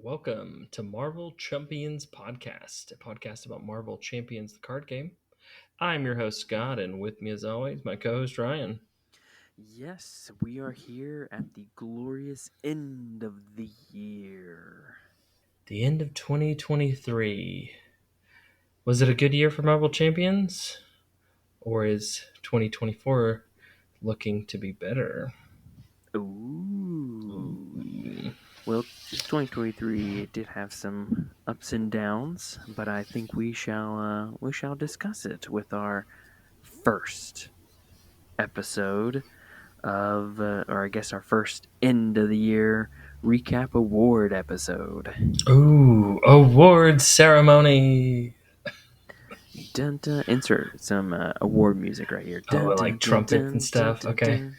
Welcome to Marvel Champions Podcast, a podcast about Marvel Champions, the card game. I'm your host, Scott, and with me, as always, my co host, Ryan. Yes, we are here at the glorious end of the year. The end of 2023. Was it a good year for Marvel Champions? Or is 2024 looking to be better? Ooh. Ooh. Well, 2023 did have some ups and downs, but I think we shall discuss it with our first episode of, or I guess our first end of the year recap award episode. Ooh, award ceremony. Dun dun. Insert some award music right here. Oh, Dun like dun dun trumpets and dun dun stuff. dun. Okay. Dun.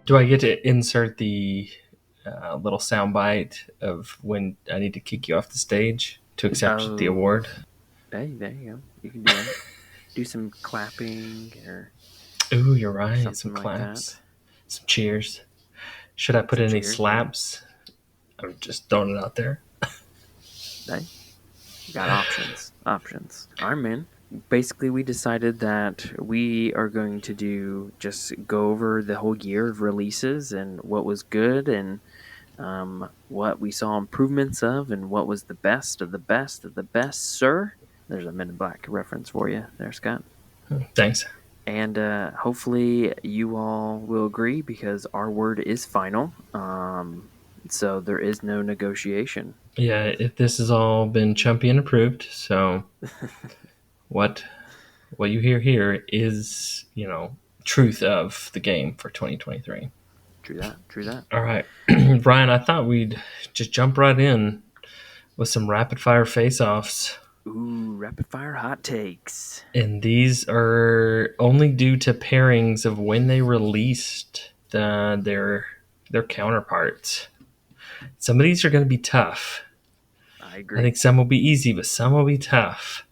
Do I get to insert the little soundbite of when I need to kick you off the stage to accept the Oh, award? hey, there you go. You can do that. Do some clapping or Ooh, you're right. Some something like that. claps, some cheers. Should I put Some any cheers, yeah. slaps? I'm just throwing it out there. Hey, you got options. Options. I'm in. Basically, we decided that we are going to just go over the whole year of releases and what was good and what we saw improvements of and what was the best of the best of the best, sir. There's a Men in Black reference for you there, Scott. Thanks. And hopefully you all will agree because our word is final. So there is no negotiation. Yeah, if this has all been champion approved, so what you hear here is, truth of the game for 2023. True that. True that. All right, Ryan, I thought we'd just jump right in with some rapid fire face offs. Ooh, rapid fire hot takes. And these are only due to pairings of when they released their counterparts. Some of these are going to be tough. I I agree. think some will be easy, but some will be tough.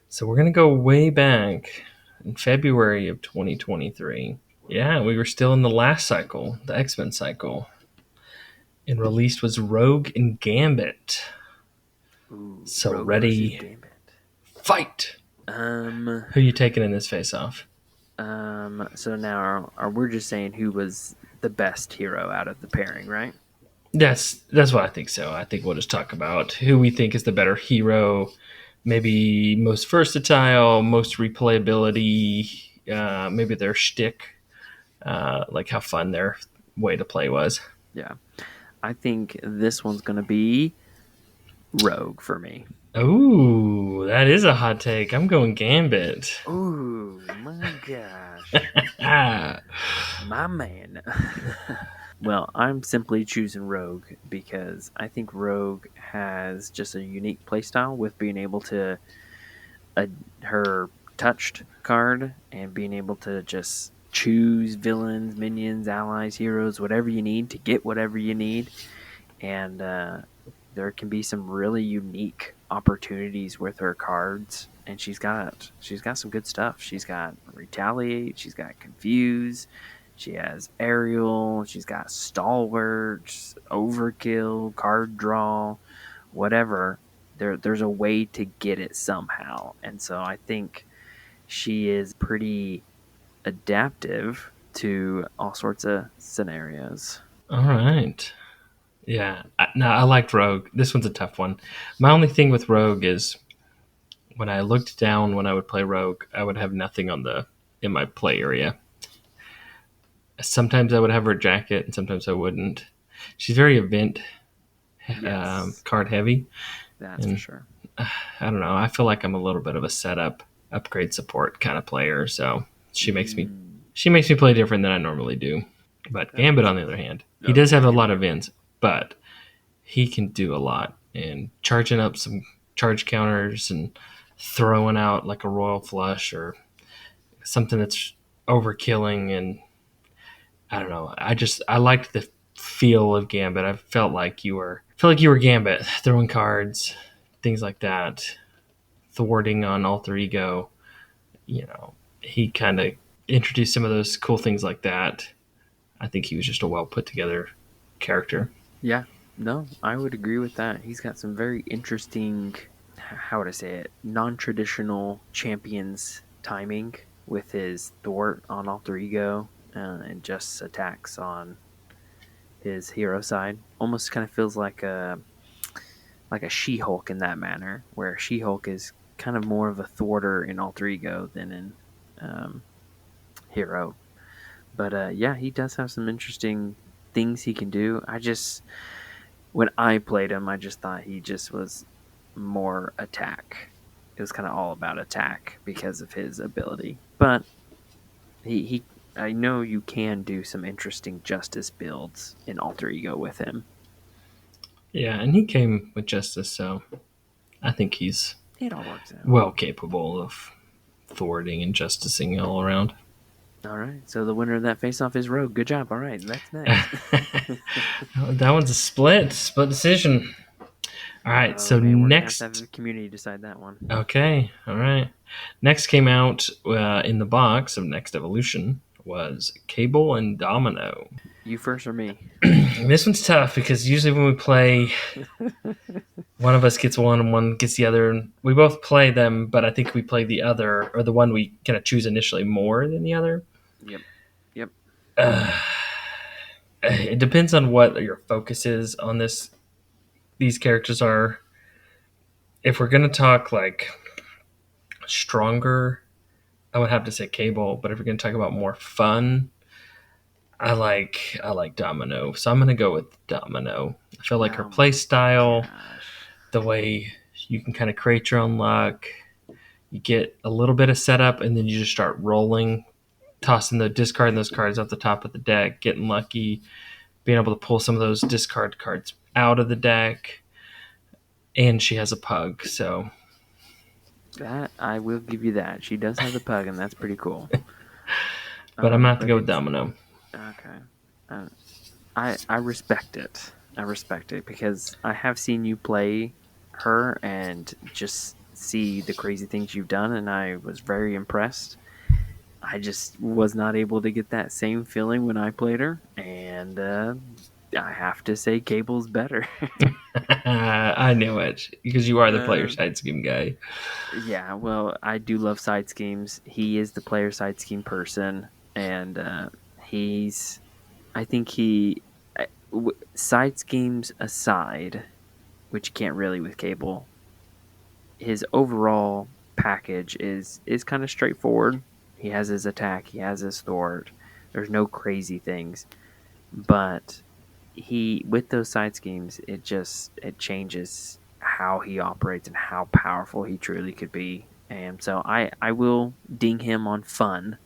So we're going to go way back in February of 2023. Yeah, we were still in the last cycle, the X-Men cycle. And released was Rogue and Gambit. Ooh, So Rogue versus ready, Gambit. fight. Um, Who you taking in this face-off? So now we're just saying who was the best hero out of the pairing, right? That's what I think. So I think we'll just talk about who we think is the better hero, maybe most versatile, most replayability, maybe their shtick, like how fun their way to play was. Yeah. I think this one's going to be Rogue for me. Ooh, that is a hot take. I'm going Gambit. Ooh, my gosh. My man. Well, I'm simply choosing Rogue because I think Rogue has just a unique playstyle with being able to her touched card and being able to just choose villains, minions, allies, heroes, whatever you need to get whatever you need. And there can be some really unique opportunities with her cards, and she's got some good stuff. She's got Retaliate, she's got Confuse, she has Aerial, she's got Stalwart, Overkill, Card Draw, whatever. There's a way to get it somehow, and so I think she is pretty adaptive to all sorts of scenarios. All right. Yeah. No, I liked Rogue. This one's a tough one. My only thing with Rogue is when I looked down when I would play Rogue, I would have nothing in my play area. Sometimes I would have her jacket, and sometimes I wouldn't. She's very event Yes, card heavy, that's for and sure. I don't know. I feel like I'm a little bit of a setup, upgrade support kind of player, so she makes me play different than I normally do. But That Gambit, makes on the sense. other hand, he Oh, does have a here we lot go. of ends, but he can do a lot. And charging up some charge counters and throwing out like a royal flush or something that's overkilling, and I don't know. I liked the feel of Gambit. I felt like you were Gambit, throwing cards, things like that, thwarting on alter ego. He kind of introduced some of those cool things like that. I think he was just a well put together character. Yeah, no, I would agree with that. He's got some very interesting, how would I say it, non traditional champions timing with his thwart on alter ego and just attacks on his hero side. Almost kind of feels like a She-Hulk in that manner, where She-Hulk is kind of more of a thwarter in alter ego than in um, hero. But yeah, he does have some interesting things he can do. When I played him, I just thought he just was more attack. It was kind of all about attack because of his ability. But he I know you can do some interesting justice builds in alter ego with him. Yeah, and he came with justice, so I think he's It all works out. well capable of thwarting and justicing all around. All right. So the winner of that face off is Rogue. Good job. All right. That's next. That one's a split decision. All right, Oh so man, we're gonna have to have next. the community decide that one. Okay, all right. Next came out in the box of Next Evolution was Cable and Domino. You first or me? This one's tough because usually when we play, one of us gets one and one gets the other. And we both play them, but I think we play the other or the one we kind of choose initially more than the other. Yep. Yep. Uh, it depends on what your focus is on this. These characters are. If we're gonna talk like stronger, I would have to say Cable. But if we're gonna talk about more fun, I like Domino. So I'm gonna go with Domino. I feel like her Oh play my style, gosh. the way you can kind of create your own luck. You get a little bit of setup, and then you just start rolling, tossing discarding those cards off the top of the deck, getting lucky, being able to pull some of those discard cards out of the deck. And she has a pug, so That I will give you that. She does have the pug, and that's pretty cool. but I'm gonna have to But go with it's Domino. okay. Uh, I respect it. I respect it because I have seen you play her and just see the crazy things you've done, and I was very impressed. I just was not able to get that same feeling when I played her, and I have to say Cable's better. I knew it because you are the player um, side scheme guy. yeah, well, I do love side schemes. He is the player side scheme person, and he's. I think side schemes aside, which you can't really with Cable. His overall package is kind of straightforward. He has his attack, he has his thwart. There's no crazy things, but he with those side schemes, it changes how he operates and how powerful he truly could be. And so I will ding him on fun.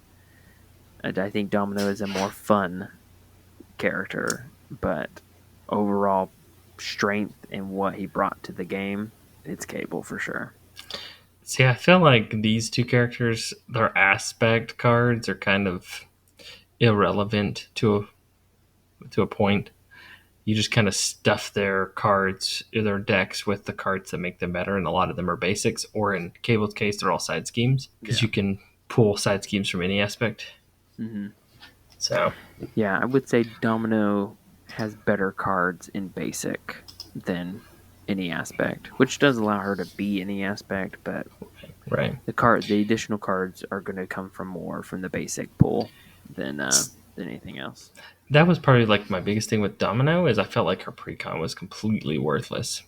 And I think Domino is a more fun character, but overall strength and what he brought to the game, it's Cable for sure. See, I feel like these two characters, their aspect cards are kind of irrelevant to a point. You just kind of stuff their cards, their decks with the cards that make them better, and a lot of them are basics. Or in Cable's case, they're all side schemes because Yeah. you can pull side schemes from any aspect. hmm So Yeah, I would say Domino has better cards in basic than any aspect, which does allow her to be any aspect, but right, the additional cards are going to come from more from the basic pool than anything else. that was probably like my biggest thing with Domino is I felt like her precon was completely worthless.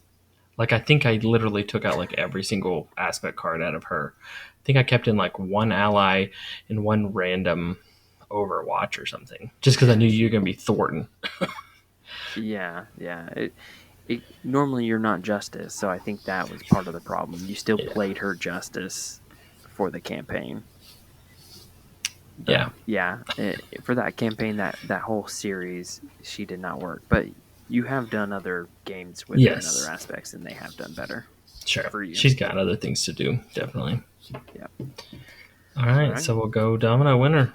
Like I think I literally took out like every single aspect card out of her. I think I kept in like one ally and one random Overwatch or something, just because I knew you were gonna be thwarting. Yeah. Normally you're not Justice, so I think that was part of the problem. You still Yeah, played her Justice for the campaign, but yeah, yeah, for that campaign, that whole series, she did not work. But you have done other games with her and other yes, aspects, and they have done better sure. for you. She's got other things to do, definitely. Yeah. All All right, right. so we'll go Domino winner.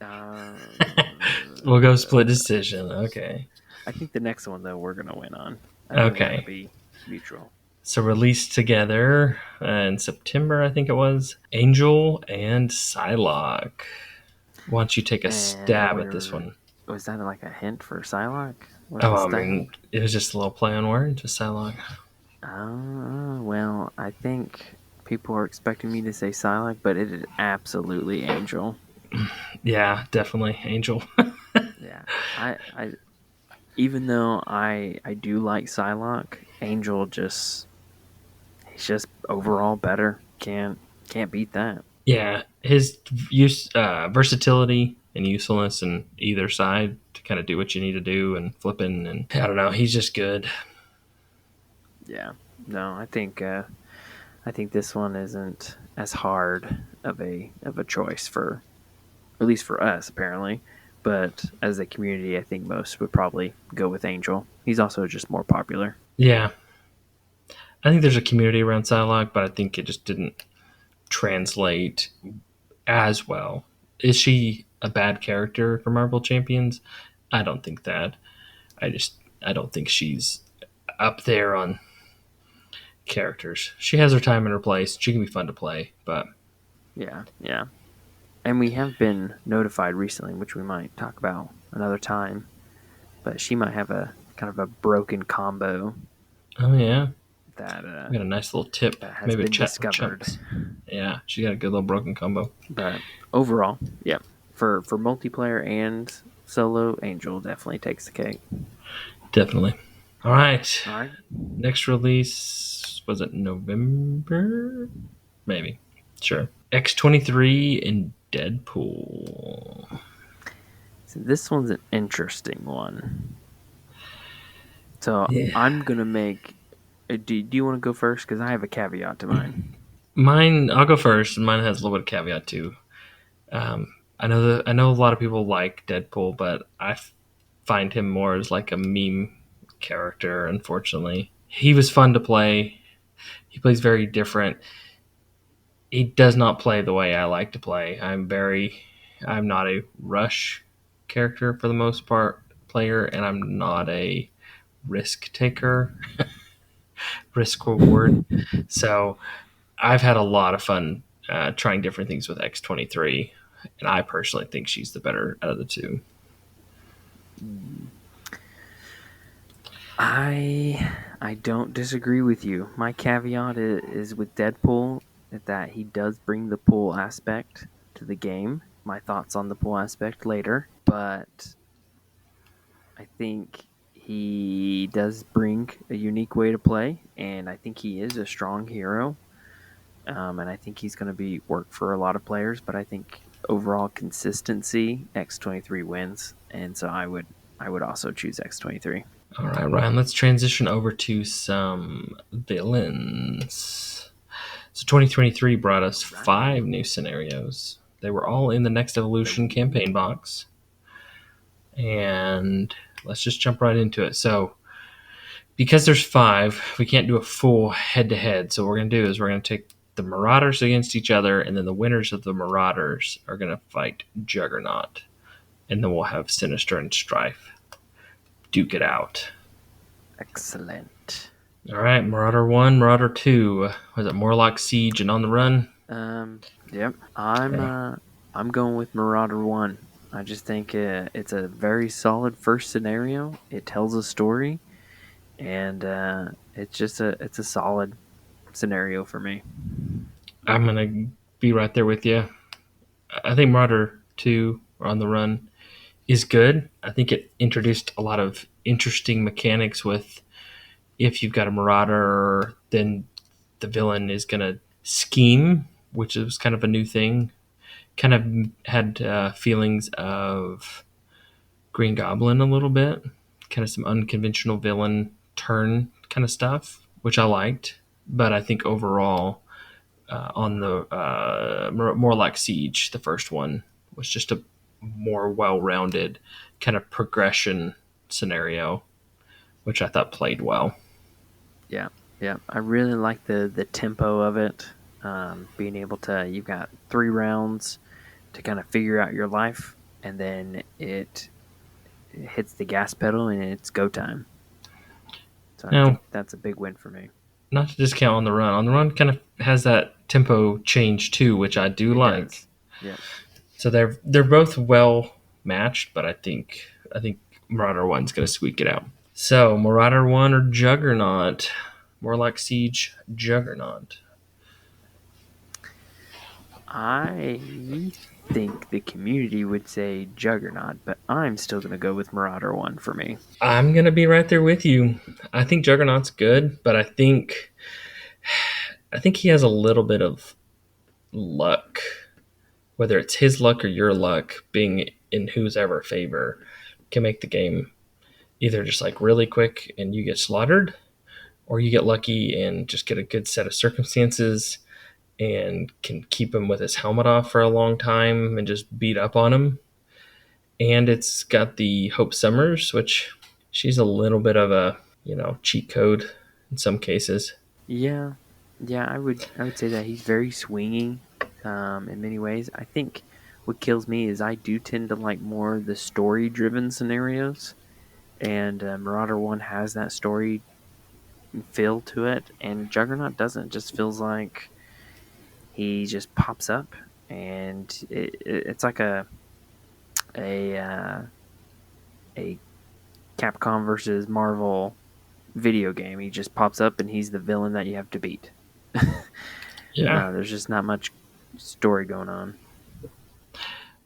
Uh, We'll go split decision. Okay. I think the next one though we're gonna win on. I think we're gonna Okay. be mutual. So released together in September, I think it was. Angel and Psylocke. Why don't you take a And the stab at this winner one? Was that like a hint for Psylocke? Was Oh, it I style? mean, it was just a little play on words with Psylocke. Well, I think people are expecting me to say Psylocke, but it is absolutely Angel. Yeah, definitely Angel. Yeah, I even though I do like Psylocke, Angel just he's just overall better. Can't beat that. Yeah, his versatility and usefulness in either side to kind of do what you need to do and flipping and I don't know, he's just good. Yeah. No, I think this one isn't as hard of a choice for at least for us apparently. But as a community, I think most would probably go with Angel. He's also just more popular. Yeah, I think there's a community around Psylocke, but I think it just didn't translate as well. Is she a bad character for Marvel Champions? I don't think that. I don't think she's up there on characters. She has her time and her place. She can be fun to play, but Yeah, yeah. And we have been notified recently, which we might talk about another time, but she might have a kind of a broken combo oh yeah, that we got a nice little tip. that has Maybe a been chat with discovered. chunks. Yeah, she got a good little broken combo. But overall, yeah, for multiplayer and solo, Angel definitely takes the cake. Definitely. All right. All right. Next release was it November? Maybe. Sure. X-23 and Deadpool. So this one's an interesting one. So Yeah. I'm gonna make. Do you want to go first? Because I have a caveat to mine. Mine. I'll go first. Mine has a little bit of caveat too. I know a lot of people like Deadpool, but find him more as like a meme character. Unfortunately, he was fun to play. He plays very different. He does not play the way I like to play. I'm not a rush character for the most part player, and I'm not a risk taker, risk reward. So I've had a lot of fun trying different things with X-23, and I personally think she's the better out of the two. I don't disagree with you. My caveat is with Deadpool that he does bring the pool aspect to the game. My thoughts on the pool aspect later, but I think he does bring a unique way to play, and I think he is a strong hero. And I think he's going to be work for a lot of players. But I think overall consistency, X-23 wins, and so I would also choose X-23. All right, Ryan, let's transition over to some villains. So 2023 brought us 5 new scenarios. They were all in the Next Evolution campaign box. And let's just jump right into it. So, because there's 5, we can't do a full head to head. So, what we're going to do is we're going to take the Marauders against each other, and then the winners of the Marauders are going to fight Juggernaut. And then we'll have Sinister and Strife duke it out. Excellent. All right, Marauder 1, Marauder 2. Was it Morlock Siege and On the Run? Yep. Okay. I'm going with Marauder 1. I just think it's a very solid first scenario. It tells a story, and it's a solid scenario for me. I'm going to be right there with you. I think Marauder 2, or On the Run, is good. I think it introduced a lot of interesting mechanics with if you've got a Marauder, then the villain is going to scheme, which is kind of a new thing. Kind of had feelings of Green Goblin a little bit, kind of some unconventional villain turn kind of stuff, which I liked. But I think overall, on the more like Siege, the first one was just a more well-rounded kind of progression scenario, which I thought played well. Yeah, yeah. I really like the tempo of it. Being able to, you've got 3 rounds to kind of figure out your life, and then it hits the gas pedal and it's go time. So I think Now, that's a big win for me. not to discount On the Run. On the Run kind of has that tempo change too, which I do It like. does. Yeah. So they're both well matched, but I think I think Marauder 1's going to squeak it out. So, Marauder 1 or Juggernaut? Warlock Siege Juggernaut. I think the community would say Juggernaut, but I'm still going to go with Marauder 1 for me. I'm going to be right there with you. I think Juggernaut's good, but I think he has a little bit of luck, whether it's his luck or your luck, being in whose ever favor, can make the game either just like really quick and you get slaughtered, or you get lucky and just get a good set of circumstances and can keep him with his helmet off for a long time and just beat up on him. And it's got the Hope Summers, which she's a little bit of a cheat code in some cases. Yeah, yeah, I would say that he's very swingy in many ways. I think what kills me is I do tend to like more the story-driven scenarios, and Marauder 1 has that story feel to it, and Juggernaut doesn't. It just feels like he just pops up, and it's like a uh, a Capcom versus Marvel video game. He just pops up, and he's the villain that you have to beat. Yeah, There's just not much story going on.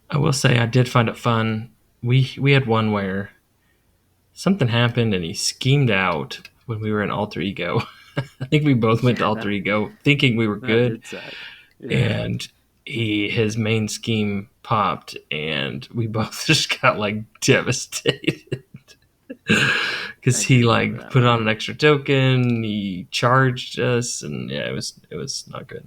I will say I did find it fun. We had one where something happened and he schemed out when we were in Alter Ego. I think we both went to Yeah, Alter Ego thinking we were that good, did suck. Yeah. and his main scheme popped, and we both just got like devastated because I do he remember like that put one. on an extra token, he charged us, and yeah, it was not good.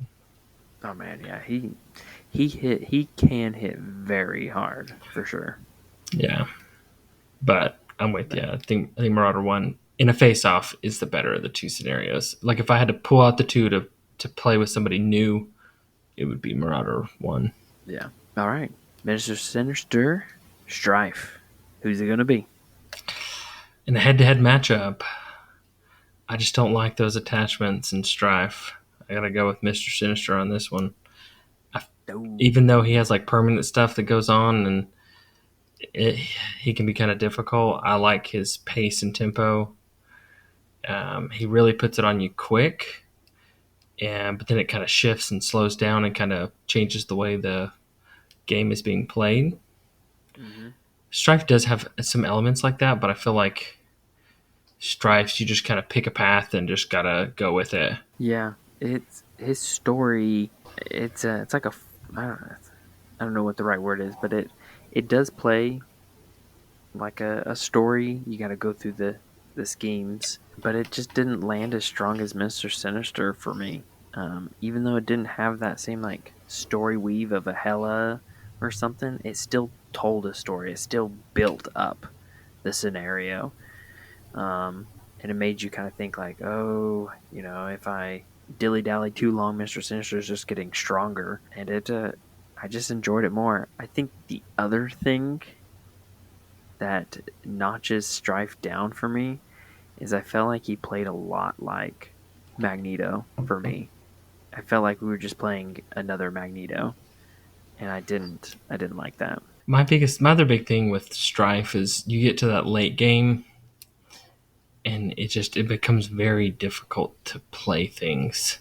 Oh man, yeah, he can hit very hard for sure. Yeah, but I'm with you. Man, I think Marauder One in a face off is the better of the two scenarios. Like if I had to pull out the two to play with somebody new, it would be Marauder One. yeah. All right, Minister Sinister, Strife. Who's it gonna be? In a head to head matchup, I just don't like those attachments and Strife. I gotta go with Mr. Sinister on this one. Even though Oh, he has like permanent stuff that goes on and it, he can be kind of difficult, I like his pace and tempo. He really puts it on you quick, and but then it kind of shifts and slows down and kind of changes the way the game is being played. mm-hmm. Strife does have some elements like that, but I feel like Strifes you just kind of pick a path and just gotta go with it. Yeah. It's his story. It's like a I don't know what the right word is, but it does play like a story. You got to go through the schemes, but it just didn't land as strong as Mister Sinister for me. Even though it didn't have that same like story weave of a Hela or something, it still told a story. It still built up the scenario, and it made you kind of think like, oh, if I dilly dally too long, Mister Sinister is just getting stronger, and I just enjoyed it more. I think the other thing that notches Strife down for me is I felt like he played a lot like Magneto for me. I felt like we were just playing another Magneto, and I didn't like that. My other big thing with Strife is you get to that late game and it becomes very difficult to play things,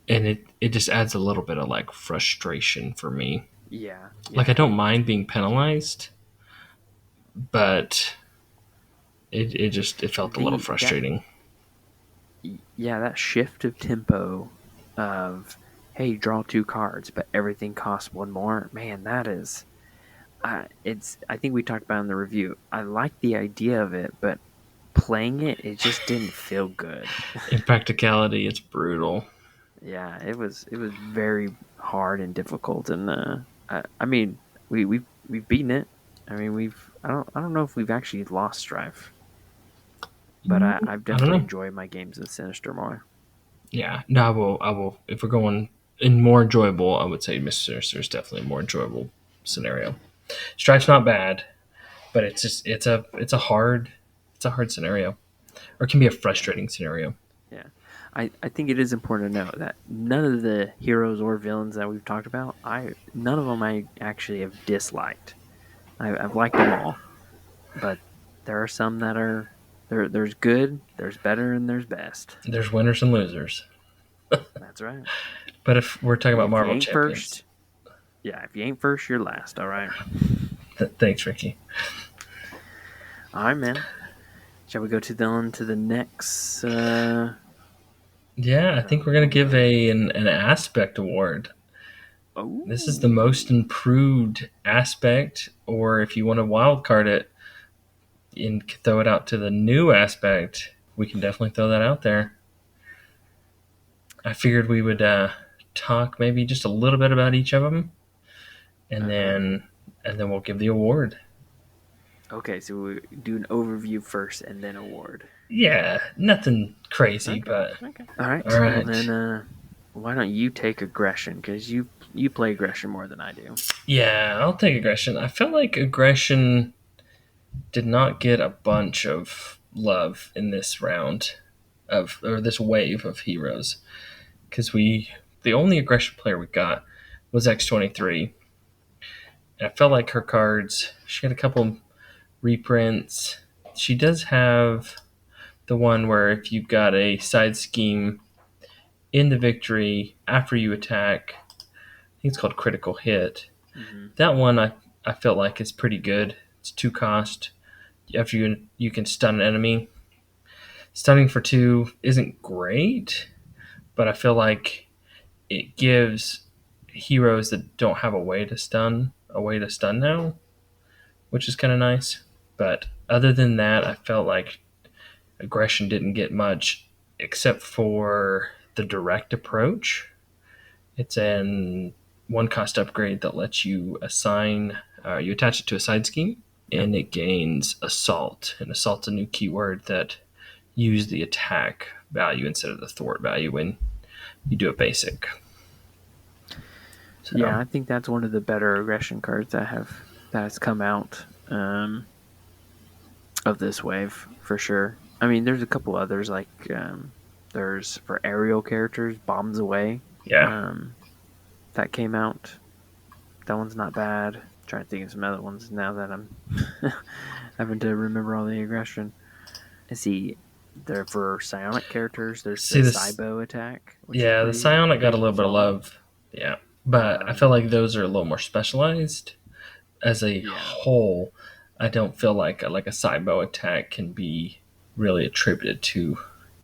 and it just adds a little bit of like frustration for me. Yeah, Like I yeah. don't mind being penalized, but it felt a little The that frustrating. yeah, that shift of tempo of hey, draw two cards, but everything costs one more. Man, that is I think we talked about it in the review. I like the idea of it, but playing it just didn't feel good. In practicality, it's brutal. Yeah, it was very hard and difficult, and I mean we've beaten it. I mean I don't know if we've actually lost Strife, but I've I don't definitely know. enjoyed my games with Sinister more. Yeah, no, I will. If we're going in more enjoyable, I would say Mr. Sinister is definitely a more enjoyable scenario. Strife's not bad, but it's a hard scenario, or it can be a frustrating scenario. Yeah, I think it is important to note that none of the heroes or villains that we've talked about, I none of them I actually have disliked. I've liked them all, but there are some that are there's good, there's better, and there's best. There's winners and losers. That's right. But if we're talking about If you Marvel ain't champions, first, yeah, if you ain't first, you're last. All right. thanks, Ricky. All right, man. Shall we go to the next? Yeah, I think we're gonna What we give got? an aspect award. This is the most Oh, improved aspect, or if you want to wild card it and throw it out to the new aspect, we can definitely throw that out there. I figured we would talk maybe just a little bit about each of them, and okay. then we'll give the award. Okay, so we do an overview first and then award. Yeah, nothing crazy, Okay. but Okay. All right. all Well then, right. why don't you take aggression? Because you play aggression more than I do. Yeah, I'll take aggression. I felt like aggression did not get a bunch of love in this round of or this wave of heroes because we the only aggression player we got was X-23. And I felt like her cards. She had a couple reprints. She does have the one where if you've got a side scheme in the victory after you attack, I think it's called critical hit. Mm-hmm. That one I felt like is pretty good. It's 2 cost. After you can stun an enemy. Stunning for 2 isn't great, but I feel like it gives heroes that don't have a way to stun now, which is kind of nice. But other than that, I felt like aggression didn't get much except for the direct approach. It's an 1 cost upgrade that lets you you attach it to a side scheme, Yep. and it gains assault. And assault's a new keyword that use the attack value instead of the thwart value when you do a basic. Yeah, So I think that's one of the better aggression cards that has come out of this wave for sure. I mean, there's a couple others like there's for aerial characters, Bombs Away. yeah, Um, that came out. That one's not bad. I'm trying to think of some other ones now that I'm having to remember all the aggression. I see. There for psionic characters, there's the see this. Cybo attack, which is Yeah, the psionic got a pretty little bit of solid. love. Yeah, but I feel Um, like those are a little more specialized. As a yeah, whole, I don't feel like a Cybo attack can be really attributed to.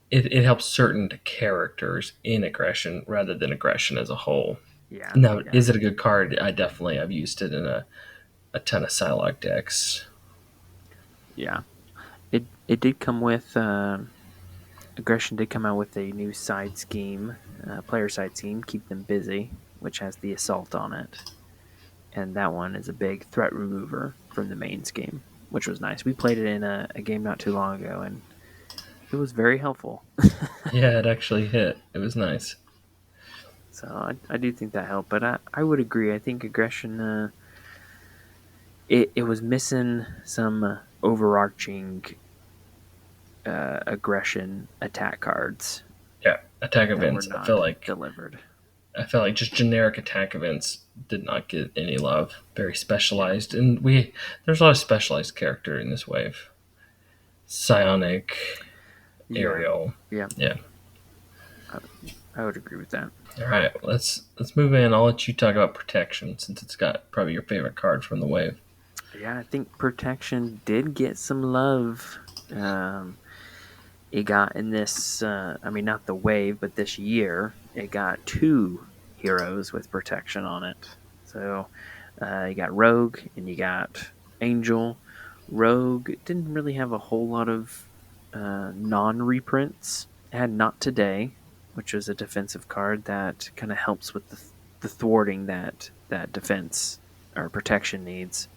It helps certain characters in aggression rather than aggression as a whole. yeah, Now, yeah, is it a good card? I've used it in a ton of Psylocke decks. yeah. It did come with aggression did come out with a new side scheme, player side scheme, keep them busy, which has the assault on it, and that one is a big threat remover from the main scheme, which was nice. We played it in a game not too long ago, and it was very helpful. Yeah, it actually hit. It was nice. So I do think that helped, but I would agree. I think aggression it was missing some overarching aggression attack cards Yeah, attack that were events. not delivered. I felt like just generic attack events did not get any love. Very Yeah, specialized, and there's a lot of specialized character in this wave. Psionic, yeah, Aerial. yeah. Yeah. I, I would agree with that. All right, let's move in. I'll let you talk about protection since it's got probably your favorite card from the wave. Yeah, I think protection did get some love. It got in this, I mean, not the wave, but this year, it got 2 heroes with protection on it. So you got Rogue and you got Angel. Rogue didn't really have a whole lot of non reprints. It had Not Today, which was a defensive card that kind of helps with the thwarting that defense or protection needs.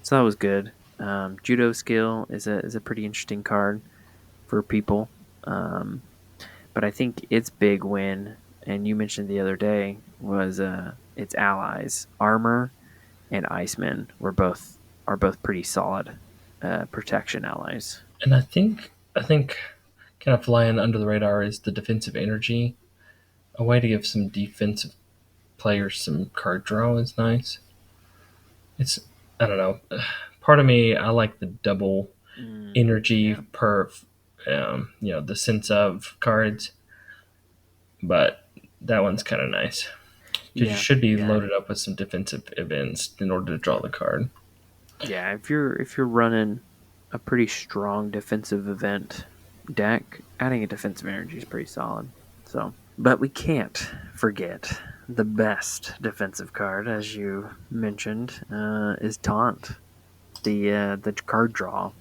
So that was good. Judo skill is a pretty interesting card for people. Um, but I think its big win, and you mentioned the other day, was its allies. Armor and Iceman are both pretty solid protection allies. And I think kind of flying under the radar is the defensive energy. A way to give some defensive players some card draw is nice. It's I don't know. Part of me, I like the double energy Yeah. per, the sense of cards, but that one's kind of nice because you Yeah. should be Yeah. loaded up with some defensive events in order to draw the card. Yeah, if you're running a pretty strong defensive event deck, adding a defensive energy is pretty solid. So, but we can't forget the best defensive card, as you mentioned, is Taunt. The card draw,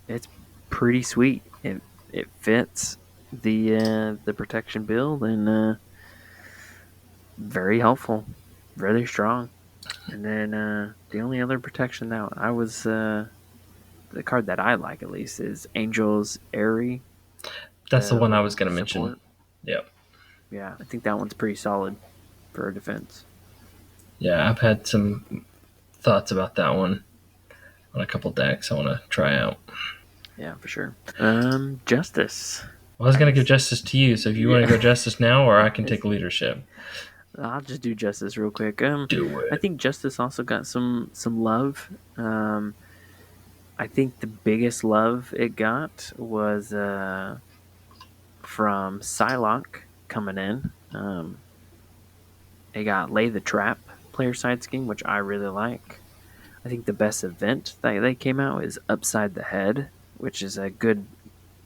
it's pretty sweet. It fits the protection build and very helpful, very strong. And then the only other protection that I was the card that I like at least is Angel's Airy, That's the the one I was little going to mention. support. Yep. Yeah, I think that one's pretty solid for a defense. Yeah, I've had some thoughts about that one on a couple decks I want to try out. Yeah, for sure. Justice. Well, I was I going to give guess. justice to you, so if you want to Yeah, go justice now, or I can take leadership. I'll just do Justice real quick. Do I it. think Justice also got some love. I think the biggest love it got was from Psylocke coming in. It got Lay the Trap player side scheme, which I really like. I think the best event that they came out is Upside the Head, which is a good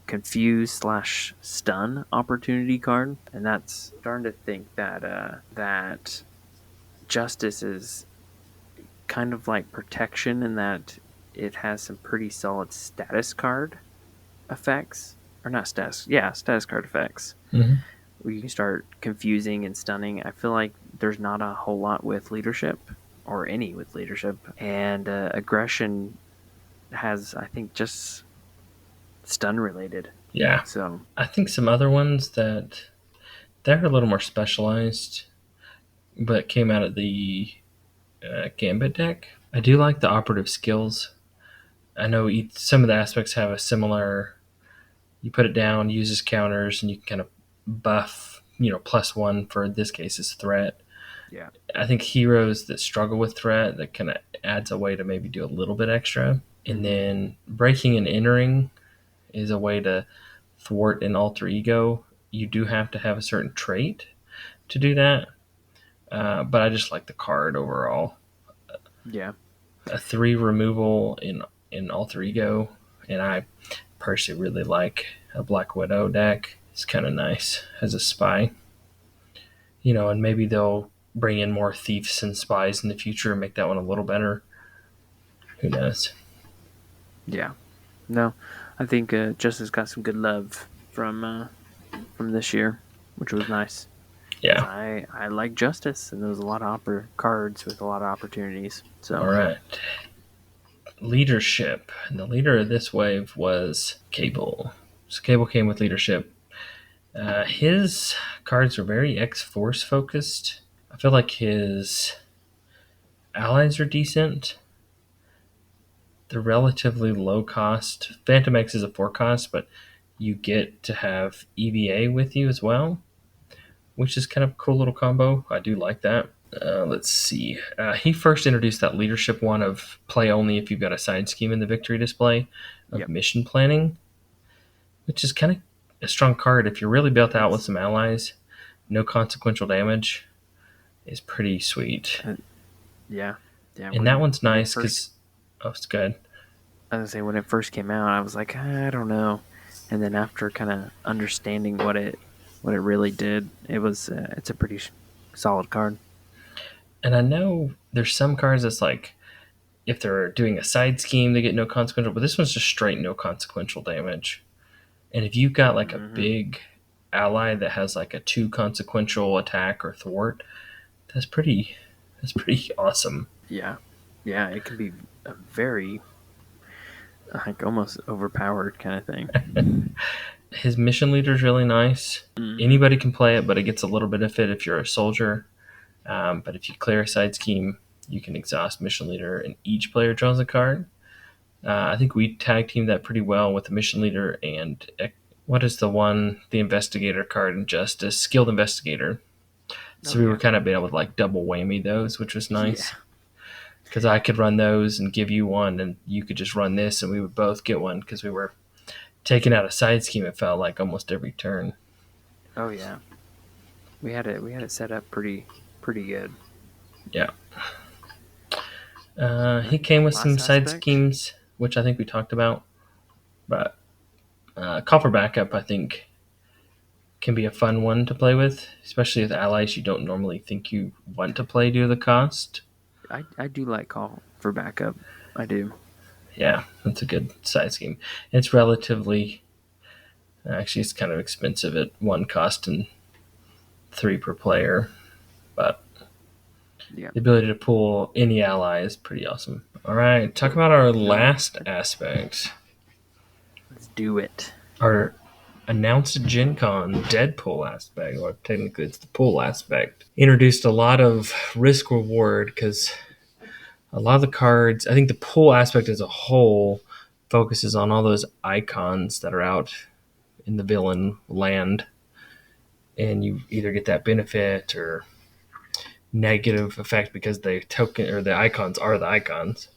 confuse slash stun opportunity card, and that's starting to think that Justice is kind of like protection in that it has some pretty solid status card effects, or not status, yeah, status card effects Mm-hmm. where you can start confusing and stunning. I feel like there's not a whole lot with leadership or any with leadership, and aggression has, I think, just stun related. Yeah. So I think some other ones that they're a little more specialized, but came out of the Gambit deck. I do like the operative skills. I know some of the aspects have a similar. You put it down, uses counters, and you can kind of buff. +1 for this case is threat. yeah. I think heroes that struggle with threat that kind of adds a way to maybe do a little bit extra. And Mm-hmm. then breaking and entering is a way to thwart an alter ego. You do have to have a certain trait to do that, but I just like the card overall. Yeah. A 3 removal in alter ego, and I personally really like a Black Widow deck. It's kind of nice as a spy, and maybe they'll bring in more thieves and spies in the future and make that one a little better. Who knows? Yeah. No, I think Justice got some good love from this year, which was nice. Because Yeah. I like Justice, and there was a lot of cards with a lot of opportunities. All So right. Leadership. And the leader of this wave was Cable. So Cable came with leadership. His cards are very X Force focused. I feel like his allies are decent. They're relatively low cost. Phantom X is a 4 cost, but you get to have EVA with you as well, which is kind of a cool little combo. I do like that. Let's see. He first introduced that leadership one of play only if you've got a side scheme in the victory display of yep, mission planning, which is kind of a strong card. If you're really built out with it's some allies, no consequential damage is pretty sweet. yeah, yeah. And that one's When it nice first, because, oh, it's good. I was gonna say when it first came out, I was like, I don't know, and then after kind of understanding what it really did, it's a pretty solid card. And I know there's some cards that's like, if they're doing a side scheme, they get no consequential, but this one's just straight no consequential damage. And if you've got like a Mm-hmm. big ally that has like a 2 consequential attack or thwart, that's pretty awesome. Yeah, yeah. It can be a very like almost overpowered kind of thing. His mission leader is really nice. Mm-hmm. Anybody can play it, but it gets a little benefit if you're a soldier. But if you clear a side scheme, you can exhaust mission leader, and each player draws a card. I think we tag teamed that pretty well with the mission leader and what is the investigator card in Justice? Skilled investigator. Oh So we were yeah, kind of able to like double whammy those, which was yeah. nice. because I could run those and give you one, and you could just run this, and we would both get one because we were taking out a side scheme. It felt like almost every turn. Oh yeah, we had it set up pretty good. Yeah. All He right, came with some last side aspect. schemes, which I think we talked about, but copper backup I think can be a fun one to play with, especially with allies you don't normally think you want to play due to the cost. I do like call for backup. I do. Yeah, that's a good side scheme. It's relatively actually it's kind of expensive at one cost and three per player, but Yeah, the ability to pull any ally is pretty awesome. All right, talk about our last aspect. let's do it. Our announced Gen Con Deadpool aspect, or technically it's the pool aspect. Introduced a lot of risk reward because a lot of the cards, I think the pool aspect as a whole focuses on all those icons that are out in the villain land, and you either get that benefit or negative effect because the token or the icons are the icons,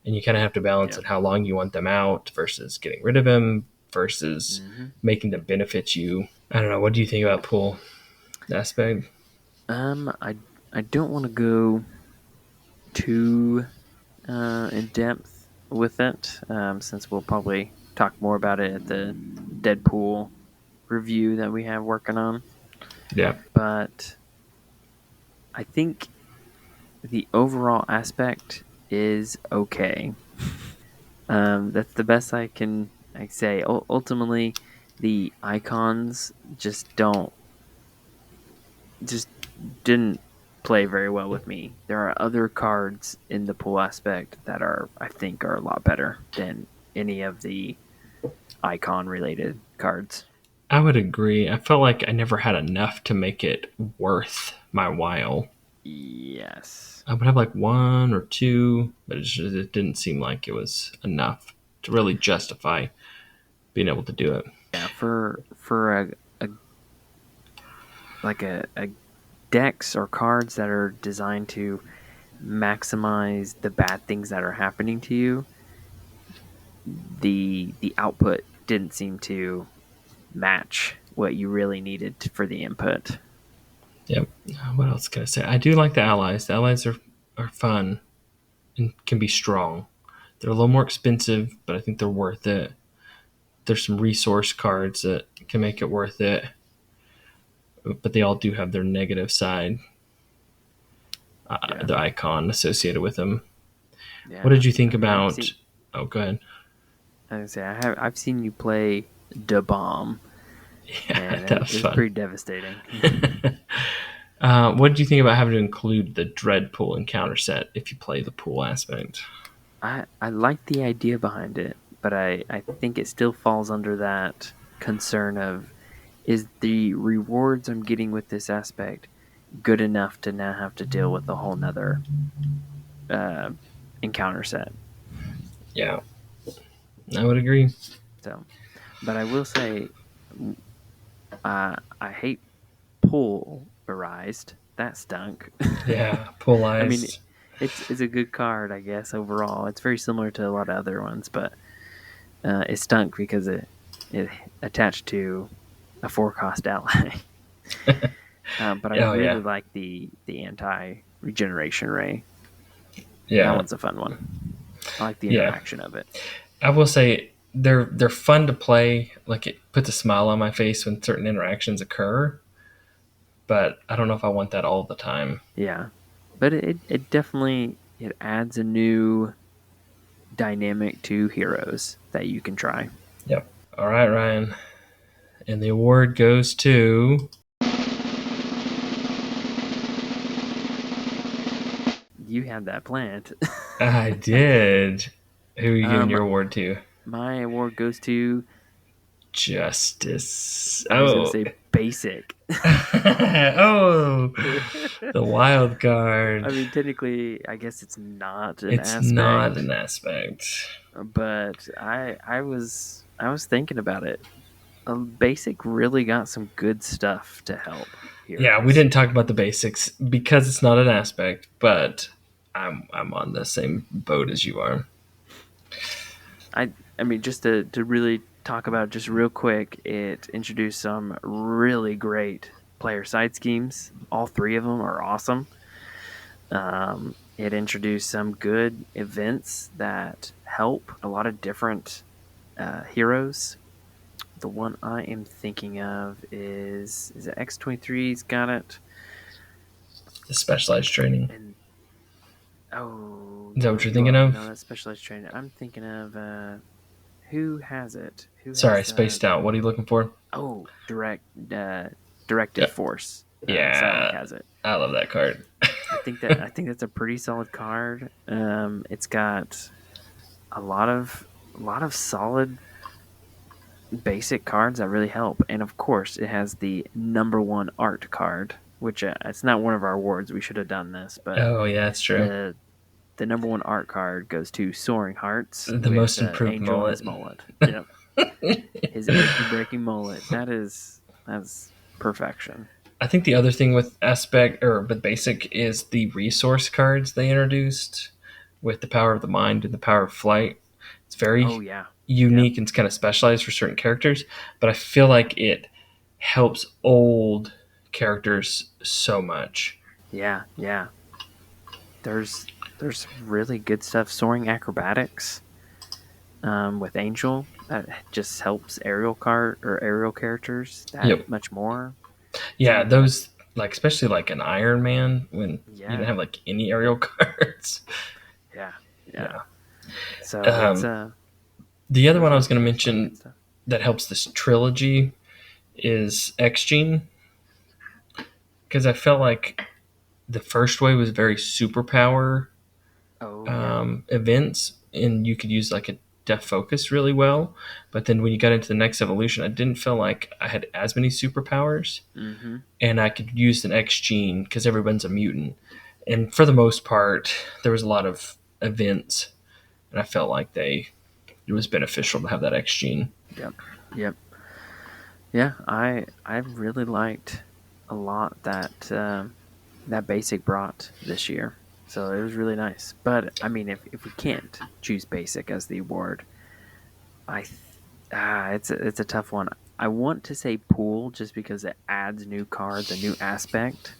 and you kind of have to balance Yeah. it how long you want them out versus getting rid of them versus hmm making them benefit you. I don't know. What do you think about pool aspect? I don't want to go too in depth with it, since we'll probably talk more about it at the Deadpool review that we have working on. Yeah, But I think the overall aspect is okay. That's the best I say. Ultimately, the icons just didn't play very well with me. There are other cards in the pool aspect that I think are a lot better than any of the icon related cards. I would agree. I felt like I never had enough to make it worth my while. Yes. I would have like one or two, but it didn't seem like it was enough to really justify being able to do it. Yeah, for a like a decks or cards that are designed to maximize the bad things that are happening to you, the output didn't seem to match what you really needed for the input. Yep. What else can I say? I do like the allies. The allies are fun and can be strong. They're a little more expensive, but I think they're worth it. There's some resource cards that can make it worth it, but they all do have their negative side, Yeah, the icon associated with them. What yeah. did you think I mean, about? Oh, go ahead. I've seen you play the bomb, Yeah, and that it was was fun. pretty devastating. What did you think about having to include the dread pool encounter set if you play the pool aspect? I like the idea behind it, but I think it still falls under that concern of, is the rewards I'm getting with this aspect good enough to now have to deal with a whole nother uh, encounter set? Yeah, I would agree. So, but I will say, I hate pulverized. That stunk. Yeah, I mean, polarized. it's a good card, I guess. Overall, it's very similar to a lot of other ones, but it stunk because it attached to a 4 cost ally. But I Oh really yeah, like the anti regeneration ray. That yeah, one's a fun one. I like the yeah. interaction of it. I will say they're fun to play. Like it puts a smile on my face when certain interactions occur, but I don't know if I want that all the time. Yeah, but it definitely it adds a new dynamic to heroes that you can try. Yep. All right, Ryan, and the award goes to. You had that plant. I did. Who are you giving um, your award to? my award goes to, Justice. I was gonna Oh. say basic. Oh, the wild I card. mean, technically, I guess it's not an It's not aspect, an aspect. but I was thinking about it. Basic really got some good stuff to help Yeah, we heroes. didn't talk about the basics because it's not an aspect, but I'm on the same boat as you are. I mean, just to really talk about it just real quick, it introduced some really great player side schemes. All three of them are awesome. It introduced some good events that help a lot of different heroes. The one I am thinking of is it X-23's got it, The specialized training. and oh Is that what no, you're thinking of? no, that's specialized training. I'm thinking of who has it? Who Sorry, I has the spaced out. What are you looking for? oh directive Yeah, force? Psionic yeah, has it. I love that card. I think that's a pretty solid card. It's got a lot of solid basic cards that really help, and of course, it has the number one art card, which it's not one of our awards. We should have done this, but Oh yeah, that's true. the the number one art card goes to Soaring Hearts The with most improved Angel and mullet. his mullet. Yep, his achy breaking mullet. That's perfection. I think the other thing with aspect or with basic is the resource cards they introduced with the power of the mind and the power of flight. It's Oh very yeah, yep, unique and it's kind of specialized for certain characters, but I feel like it helps old characters so much. yeah. There's there's really good stuff. Soaring acrobatics with Angel that just helps aerial card or aerial characters that Yep. much more. Some Yeah, of the those like especially like an Iron Man when you don't yeah have like any aerial cards. yeah yeah. Yeah. So Um, the other one I was going to there's a lot of good mention stuff. that helps this trilogy is X Gene because I felt like the first way was very superpower Oh yeah. events, and you could use like a def focus really well. But then when you got into the next evolution, I didn't feel like I had as many superpowers, Mm-hmm. and I could use an X gene because everyone's a mutant. And for the most part, there was a lot of events, and I felt like it was beneficial to have that X gene. Yep. Yep. Yeah. I really liked a lot that that basic brought this year. So it was really nice. But I mean, if we can't choose basic as the award, I it's a tough one. I want to say pool just because it adds new cards, a new aspect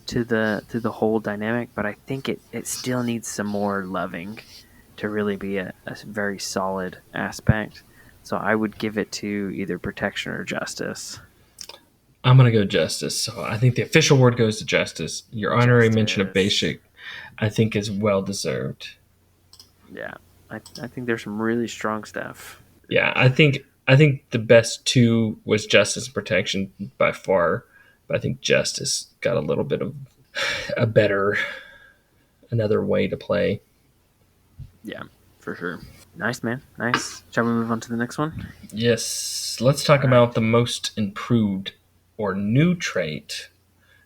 to the whole dynamic, but I think it still needs some more loving to really be a very solid aspect. So I would give it to either protection or justice. I'm gonna go justice. So I think the official word goes to justice. Your honorary mention of Justice. basic, I think, is well deserved. Yeah. I think there's some really strong stuff. Yeah, I think the best two was justice and protection by far, but I think justice got a little bit of a better another way to play. Yeah, for sure. Nice, man. Nice. Shall we move on to the next one? Yes, let's All talk right. about the most improved or new trait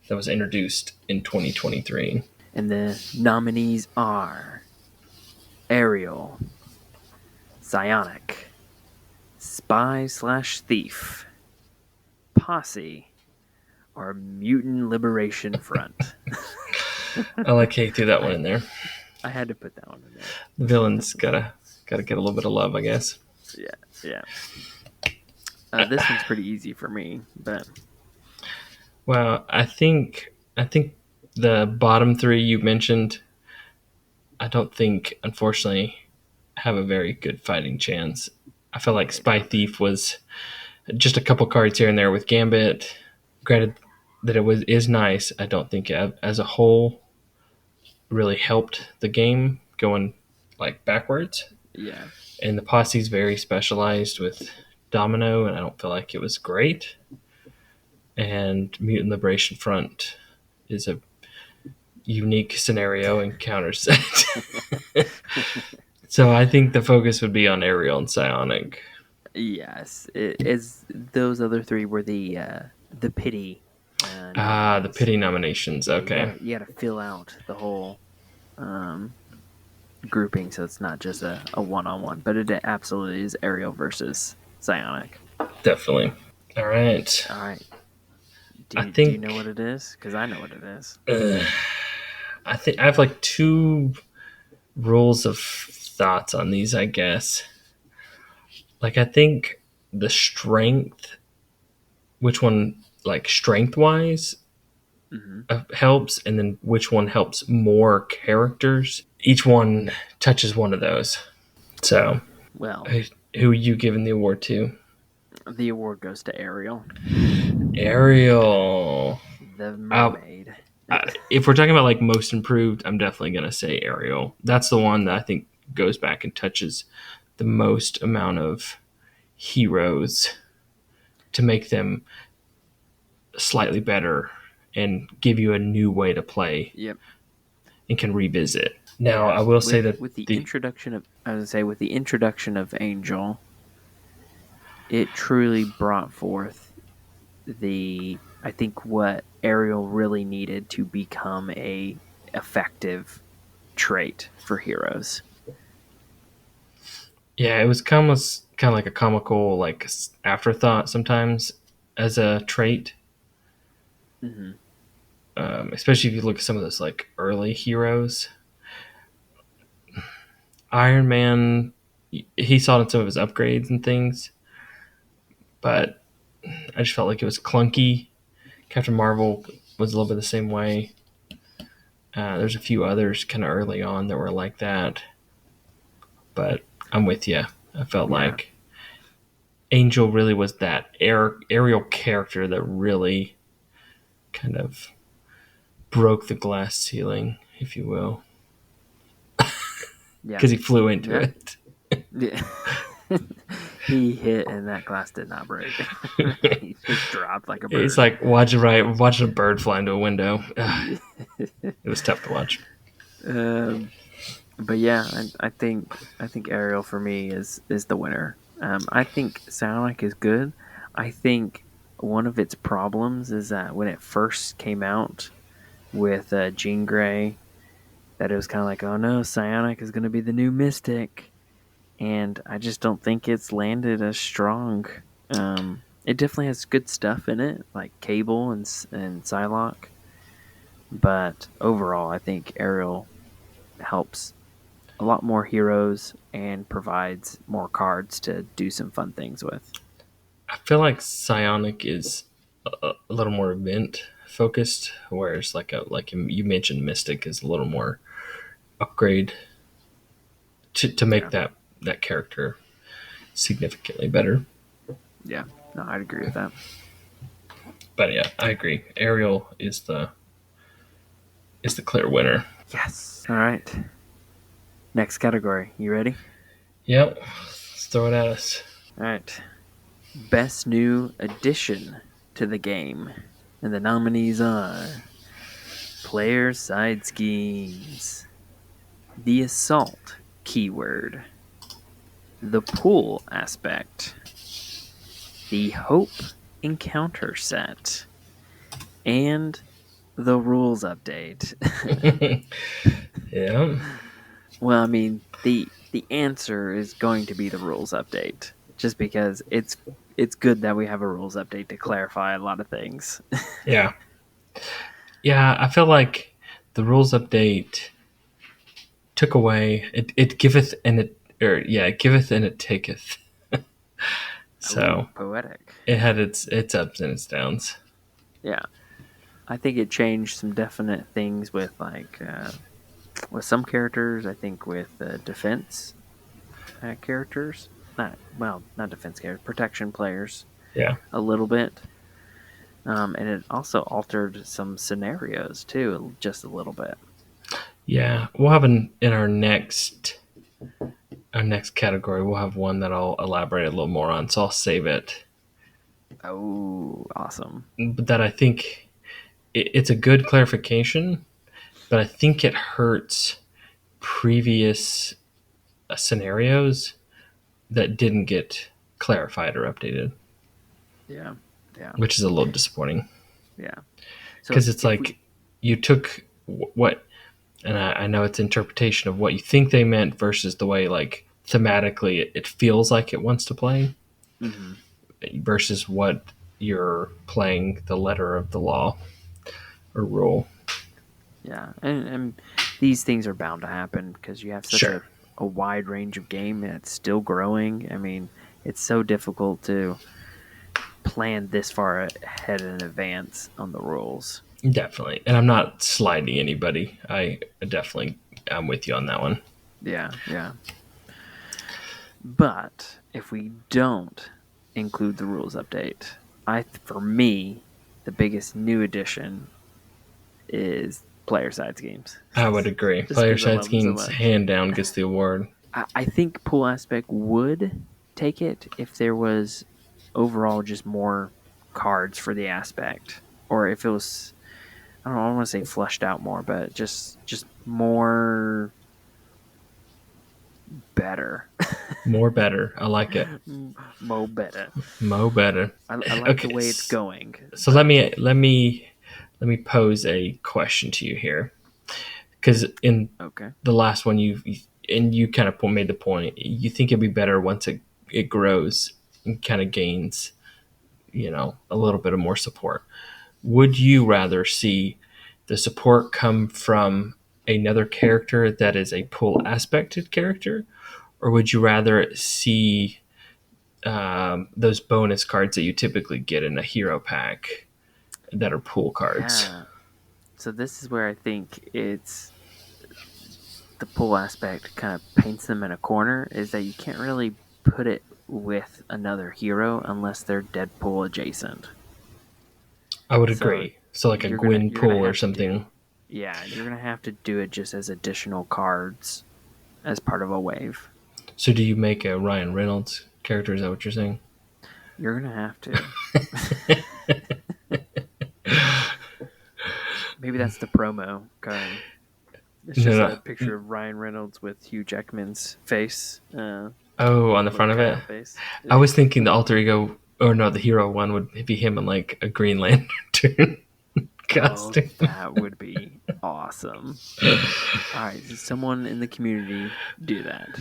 that was introduced in 2023. And the nominees are Ariel, Psionic, Spy slash Thief, Posse, or Mutant Liberation Front. I like how you threw that one I in there. I had to put that one in there. The villain's gotta get a little bit of love, I guess. Yeah, yeah. This one's pretty easy for me, but Well, I think the bottom three you mentioned, I don't think, unfortunately, have a very good fighting chance. I feel yeah, like they Spy don't. Thief was just a couple cards here and there with Gambit. Granted that it was is nice, I don't think as a whole really helped the game going like backwards. Yeah, And the posse's very specialized with Domino, and I don't feel like it was great. And Mutant Liberation Front is a unique scenario and counters it. So I think the focus would be on Aerial and Psionic. yes. It is those other three were the pity Ah, the nominees. pity nominations. Yeah, Okay, you gotta fill out the whole um, grouping, so it's not just a one on one. But it absolutely is Ariel versus Psionic. definitely. All right. All right. I Do you know think what it is? Because I know what it is. uh, I think I have like two rules of thoughts on these, I guess. Like, I think the strength, which one, like strength wise, Hmm. helps, and then which one helps more characters. Each one touches one of those. So, Well, who are you giving the award to? the award goes to Ariel, Ariel. the Uh, mermaid. if we're talking about like most improved, I'm definitely gonna say Ariel. That's the one that I think goes back and touches the most amount of heroes to make them slightly better and give you a new way to play Yep. and can revisit. Now, Yeah. I will say With that with the the introduction of, I would say, with the introduction of Angel, it truly brought forth the, I think, what Ariel really needed to become a effective trait for heroes. yeah, it was kind of like a comical like afterthought sometimes as a trait, Hmm. especially if you look at some of those like early heroes. Iron Man, he saw it in some of his upgrades and things, but I just felt like it was clunky. Captain Marvel was a little bit the same way. There's a few others kind of early on that were like that, but I'm with you. I felt Yeah. like Angel really was that aerial character that really kind of broke the glass ceiling, if you will, Yeah. because he flew into Yeah. it. Yeah. He hit and that glass did not break. He just dropped like a It's bird. like watching a bird fly into a window. It was tough to watch. um, but yeah, I think Ariel for me is the winner. I think Sonic is good. I think one of its problems is that when it first came out with Jean Grey, that it was kind of like, oh no, Psionic is going to be the new Mystic, and I just don't think it's landed as strong. It definitely has good stuff in it, like Cable and Psylocke, but overall, I think Ariel helps a lot more heroes and provides more cards to do some fun things with. I feel like Psionic is a little more event focused, whereas like you mentioned, Mystic is a little more upgrade to make Yeah, that character significantly better. yeah, no, I'd agree with that. But yeah, I agree. Ariel is the clear winner. Yes. All right. Next category. You ready? Yep, let's throw it at us. All right. Best new addition to the game. And the nominees are Player Side Schemes, The Assault keyword, The Pool aspect, The Hope Encounter set, and the rules update. Yeah, Well, I mean, the answer is going to be the rules update, just because it's good that we have a rules update to clarify a lot of things. yeah, yeah. I feel like the rules update took away it giveth and it or yeah it giveth and it taketh. Oh, So poetic. it had its ups and its downs. Yeah, I think it changed some definite things with some characters. I think with defense characters, not defense characters, protection players Yeah, a little bit. And it also altered some scenarios too, just a little bit. yeah. We'll have in our next category. We'll have one that I'll elaborate a little more on. So I'll save it. Oh, awesome. But that I think it's a good clarification, but I think it hurts previous scenarios that didn't get clarified or updated, Yeah, yeah, which is a little disappointing yeah. So because it's if we, like you took what, and I know it's interpretation of what you think they meant versus the way like thematically it feels like it wants to play mm-hmm. versus what you're playing the letter of the law or rule. Yeah, and these things are bound to happen because you have such Sure. a wide range of game and it's still growing. I mean, it's so difficult to plan this far ahead in advance on the rules. Definitely. And I'm not sliding anybody. I'm with you on that one. Yeah, yeah. But if we don't include the rules update, for me, the biggest new addition is player side schemes. I would agree. Just Player because I side love them so schemes, much. hand down, gets the award. I think pool aspect would take it if there was overall just more cards for the aspect, or if it was, I don't know, I want to say flushed out more, but just more better. More better. I like it. Mo better. Mo better. I like the Okay, way it's going, so but let me pose a question to you here, because in okay. the last one and you kind of made the point. You think it'd be better once it grows and kind of gains, a little bit of more support. Would you rather see the support come from another character that is a pull aspected character, or would you rather see those bonus cards that you typically get in a hero pack that are pool cards? Yeah. So this is where I think it's the pull aspect kind of paints them in a corner is that you can't really put it with another hero unless they're Deadpool adjacent. I would So agree. So like a Gwyn you're gonna pool or have to do something. yeah, you're gonna have to do it just as additional cards as part of a wave. So do you make a Ryan Reynolds character? Is that what you're saying? You're gonna have to. Maybe that's the promo card. It's No, just no. a picture of Ryan Reynolds with Hugh Jackman's face, Oh, on the little front of it. cutout face. I Yeah. was thinking the alter ego, or no, the hero one would be him in like a Green Lantern Oh, costume. that would be awesome. All right, someone in the community do that.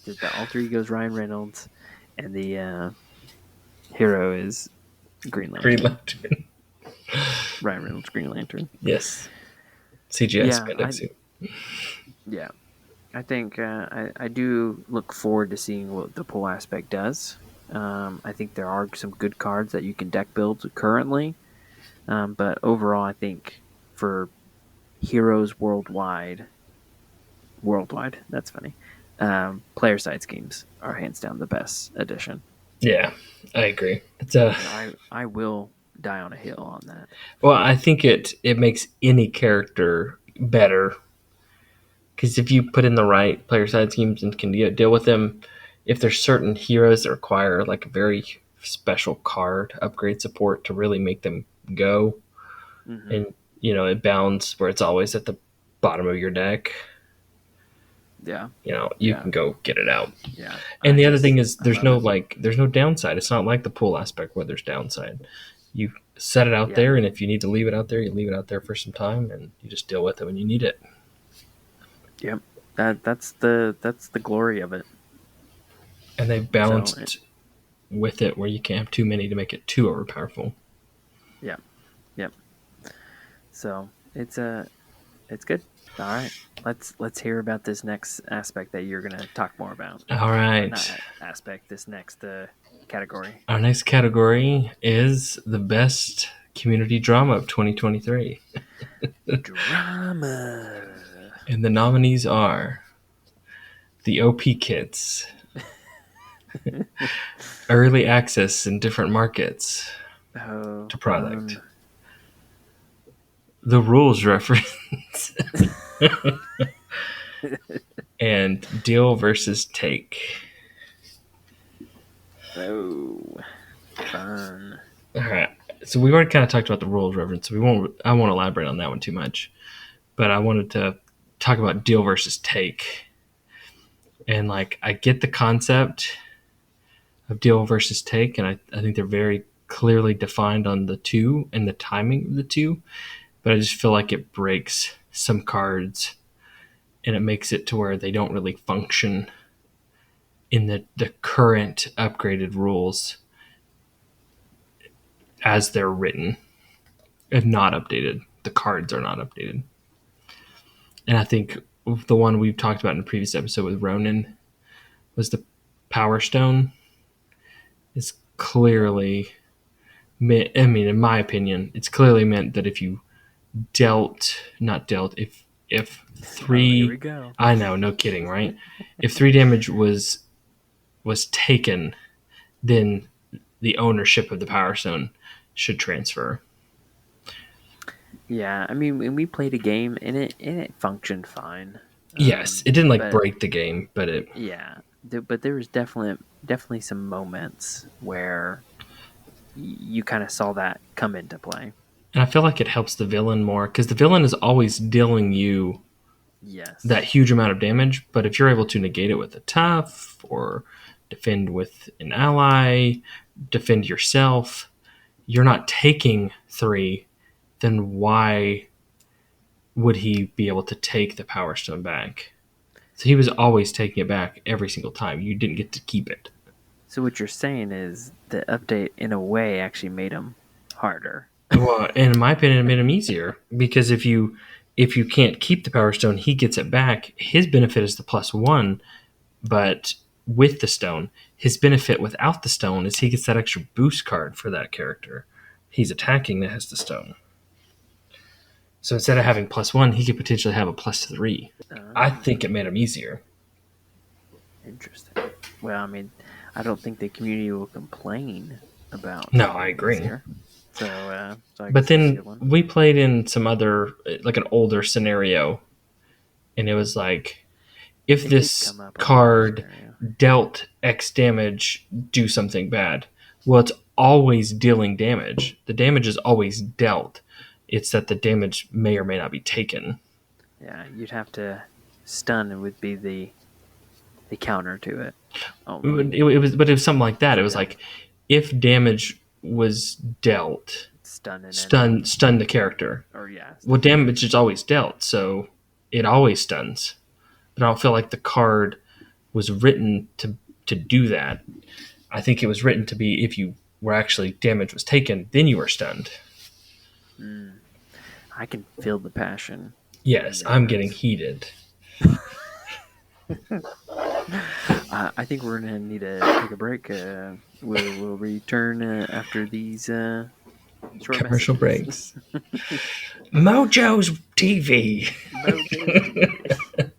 The alter ego is Ryan Reynolds, and the hero is Green Green Lantern. Lantern. Ryan Reynolds, Green Lantern. Yes. CGI Yeah, spandex suit. yeah, I think I do look forward to seeing what the pull aspect does. I think there are some good cards that you can deck build currently, but overall, I think for heroes worldwide, that's funny. Player side schemes are hands down the best addition. Yeah, I agree. And I will die on a hill on that. Well, I think it makes any character better because if you put in the right player side schemes and can deal with them, if there's certain heroes that require like a very special card upgrade support to really make them go, Mm-hmm. and it bounds where it's always at the bottom of your deck, Yeah, you yeah, can go get it out. yeah. And the other thing is I love it. there's no downside. It's not like the pool aspect where there's downside. You set it out Yeah, there, and if you need to leave it out there, you leave it out there for some time, and you just deal with it when you need it. yep. That's the glory of it. And they So balanced with it where you can't have too many to make it too overpowerful. yeah, yep. So it's good. All right, let's hear about this next aspect that you're gonna talk more about. All Or right. not aspect. This next category. Our next category is the best community drama of 2023. Drama. And the nominees are the OP Kits, early access in different markets Oh, to product, the rules reference, and deal versus take. oh, fun. All right. So we've already kind of talked about the rules reference. So I won't elaborate on that one too much. But I wanted to talk about deal versus take. And like I get the concept of deal versus take, and I think they're very clearly defined on the two and the timing of the two. But I just feel like it breaks some cards and it makes it to where they don't really function in the current upgraded rules as they're written and not updated. the cards are not updated. And I think the one we've talked about in a previous episode with Ronan was the Power Stone. Is clearly meant, I mean, in my opinion, it's clearly meant that if you not dealt, if Oh, here three, we go. I know, no kidding, right? If 3 damage was taken, then the ownership of the Power Stone should transfer. Yeah, I mean, when we played a game and it functioned fine. Yes, it didn't like But break the game, but it. yeah, but there was definitely some moments where you kind of saw that come into play. And I feel like it helps the villain more because the villain is always dealing you that Yes. huge amount of damage. But if you're able to negate it with a tough or defend with an ally, defend yourself, you're not taking 3, then why would he be able to take the Power Stone back? So he was always taking it back every single time. You didn't get to keep it. So what you're saying is the update, in a way, actually made them harder. Well, in my opinion, it made him easier because if you can't keep the Power Stone, he gets it back. His benefit is the +1, but with the stone, his benefit without the stone is he gets that extra boost card for that character. He's attacking that has the stone. So instead of having +1, he could potentially have a +3. I Oh, think it made him easier. interesting. Well, I mean, I don't think the community will complain about No, I it agree. easier. So I But guess that's a then good one. we played in some other, like an older scenario, and it was like, if It did this come up on the older card scenario. dealt X damage, do something bad. Well, it's always dealing damage. The damage is always dealt. It's that the damage may or may not be taken. Yeah, you'd have to stun. It would be the counter to it only. But it was something like that. It For was death, like if damage was dealt, stun an enemy, stun the character. or yeah, Well, stun. damage is always dealt, so it always stuns. But I don't feel like the card was written to do that. I think it was written to be if you were actually damage was taken, then you were stunned. Mm, I can feel the passion in Yes, your I'm getting words. heated. I think we're gonna need to take a break. We'll return after these short Commercial messages. breaks. Mojo's TV. Mojo's TV.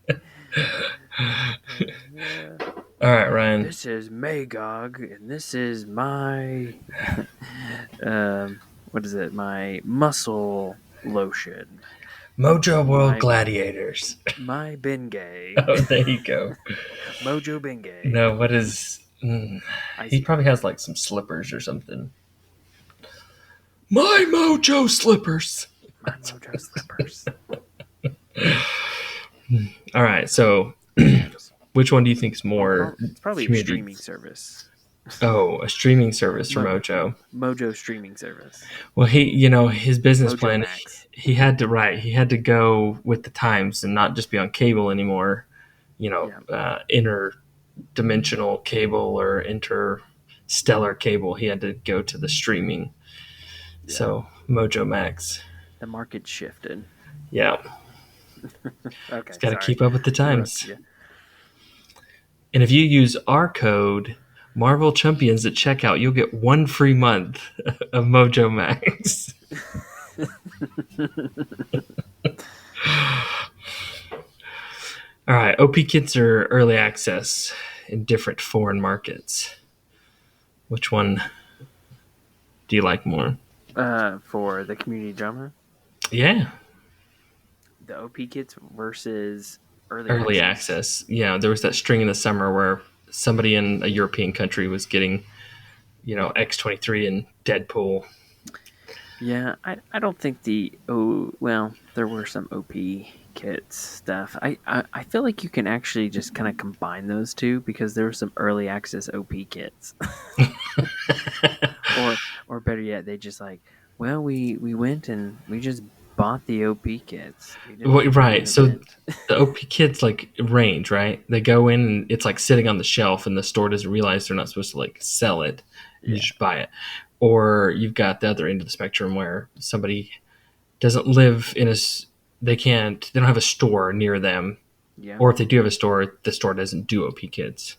Yeah. All right, Ryan. This is Magog, and this is my what is it? My muscle lotion. Mojo World My Gladiators. my Bengay. Oh, there you go. Mojo Bengay. No, what is? He Icy probably hot. has like some slippers or something. My Mojo slippers. My Mojo slippers. All right, so Yes. which one do you think is more It's probably a community? streaming service. Oh, a streaming service for Mo- Mojo. Mojo streaming service. Well, his business Mojo plan, Max. he had to go with the times and not just be on cable anymore. Yeah. Interdimensional cable or interstellar cable. He had to go to the streaming. Yeah. So Mojo Max. The market shifted. Yeah, Okay. it's got to Sorry. keep up with the Interrupted times. you. And if you use our code Marvel Champions at checkout, you'll get 1 free month of Mojo Max. All right, OP kits are early access in different foreign markets. Which one do you like more? For the community drama, Yeah, the OP kits versus early access. Yeah, there was that string in the summer where somebody in a European country was getting, X-23 and Deadpool. Yeah, I don't think there were some OP kits stuff. I feel like you can actually just kind of combine those two because there were some early access OP kits. or better yet, they just like, well, we went and we just bought the OP kits. We didn't Well, do right. an So event. the OP kits like range, right? They go in and it's like sitting on the shelf, and the store doesn't realize they're not supposed to like sell it. You Yeah. just buy it. Or you've got the other end of the spectrum where somebody doesn't live in they don't have a store near them, Yeah. or if they do have a store, the store doesn't do OP Kids.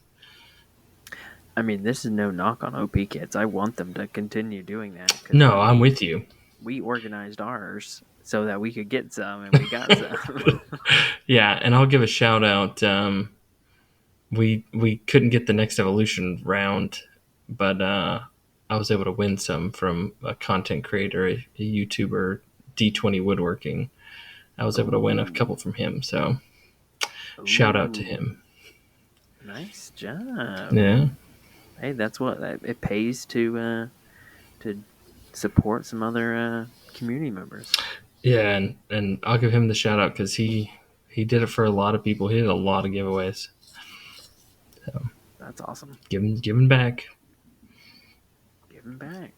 I mean, this is no knock on OP Kids. I want them to continue doing that because No, I'm with you. we organized ours so that we could get some, and we got some. Yeah, and I'll give a shout out. We couldn't get the next evolution round, but I was able to win some from a content creator, a YouTuber, D20 Woodworking. I was able to win a Ooh, couple from him, so shout out to ooh, him. nice job. Yeah, Hey, that's what it pays to support some other community members. yeah, and I'll give him the shout out because he did it for a lot of people. He did a lot of giveaways. So That's awesome. giving back. Giving back.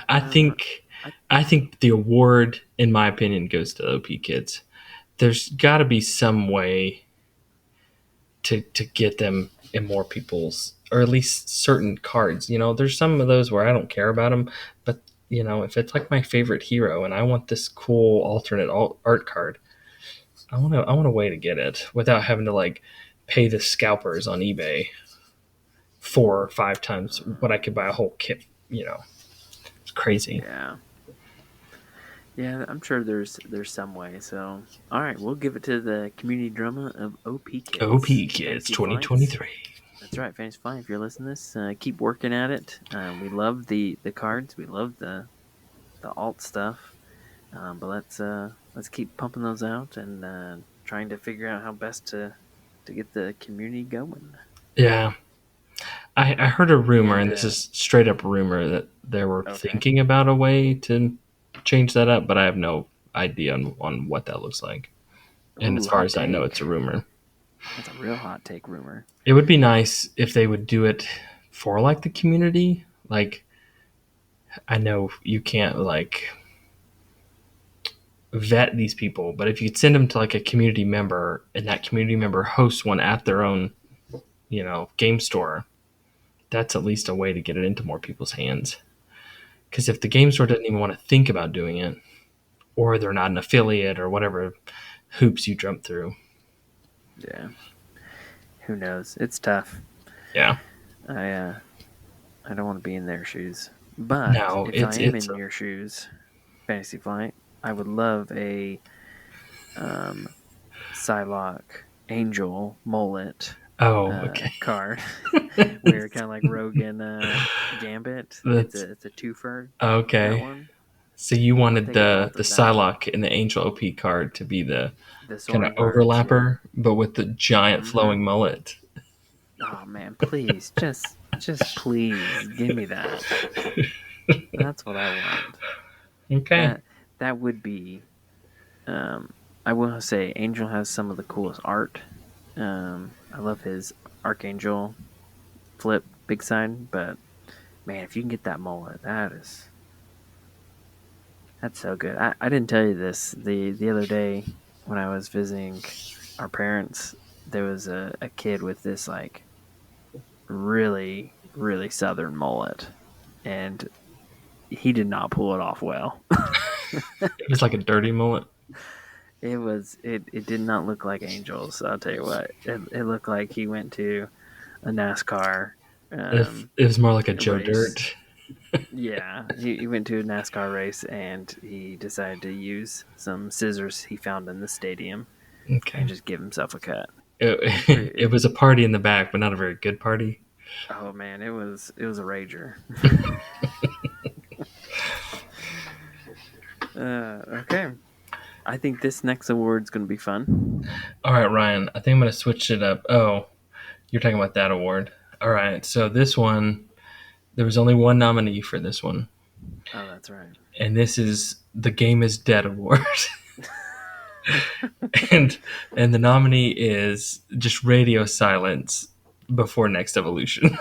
I Um, think I, I think the award, in my opinion, goes to OP Kids. There's got to be some way to get them in more people's, or at least certain cards. There's some of those where I don't care about them, but if it's like my favorite hero and I want this cool alternate art card, I want a way to get it without having to like pay the scalpers on eBay 4 or 5 times what I could buy a whole kit. It's crazy. yeah, yeah. I'm sure there's some way. So, all right, we'll give it to the community drama of OP Kids, OP Kids Fantasy Flights. 2023. That's right, Fantasy Flight. If you're listening to this, keep working at it. We love the cards. We love the alt stuff. But let's keep pumping those out and trying to figure out how best to get the community going. Yeah, I heard a rumor, And and this is straight up rumor, that they were okay, thinking about a way to change that up, but I have no idea on what that looks like. And as ooh, far hot as I know, take. it's a rumor. That's a real hot take rumor. It would be nice if they would do it for like the community. Like, I know you can't like vet these people, but if you could send them to like a community member and that community member hosts one at their own, game store, that's at least a way to get it into more people's hands. Because if the game store doesn't even want to think about doing it, or they're not an affiliate, or whatever hoops you jump through. Yeah, who knows? It's tough. Yeah. I I don't want to be in their shoes. But No, if I it's am it's in your shoes, Fantasy Flight, I would love a um, Psylocke Angel mullet oh, okay. card where kind of like Rogan Gambit. It's That's a twofer. That okay. one. So you I'll wanted take a the vault of that one. Psylocke and the Angel OP card to be the The kind of Soaring Birds. Yep. overlapper, but with the giant Mm-hmm. flowing mullet. Oh man, please, just please give me that. That's what I want. Okay. That that would be. Um, I will say, Angel has some of the coolest art. I love his Archangel flip big side, but man, if you can get that mullet, that's so good. I didn't tell you this the other day when I was visiting our parents. There was a kid with this like really southern mullet, and he did not pull it off well. It was like a dirty mullet. It did not look like Angels. I'll tell you what, it looked like he went to a NASCAR It was more like a Joe race. Dirt. Yeah, he went to a NASCAR race and he decided to use some scissors he found in the stadium and Okay. just give himself a cut. It was a party in the back, but not a very good party. Oh man, it was a rager. Okay, I think this next award's going to be fun. All right, Ryan. I think I'm going to switch it up. Oh, you're talking about that award. All right. So this one, there was only one nominee for this one, Oh, that's right. and this is the Game is Dead award. and and the nominee is just radio silence before next evolution.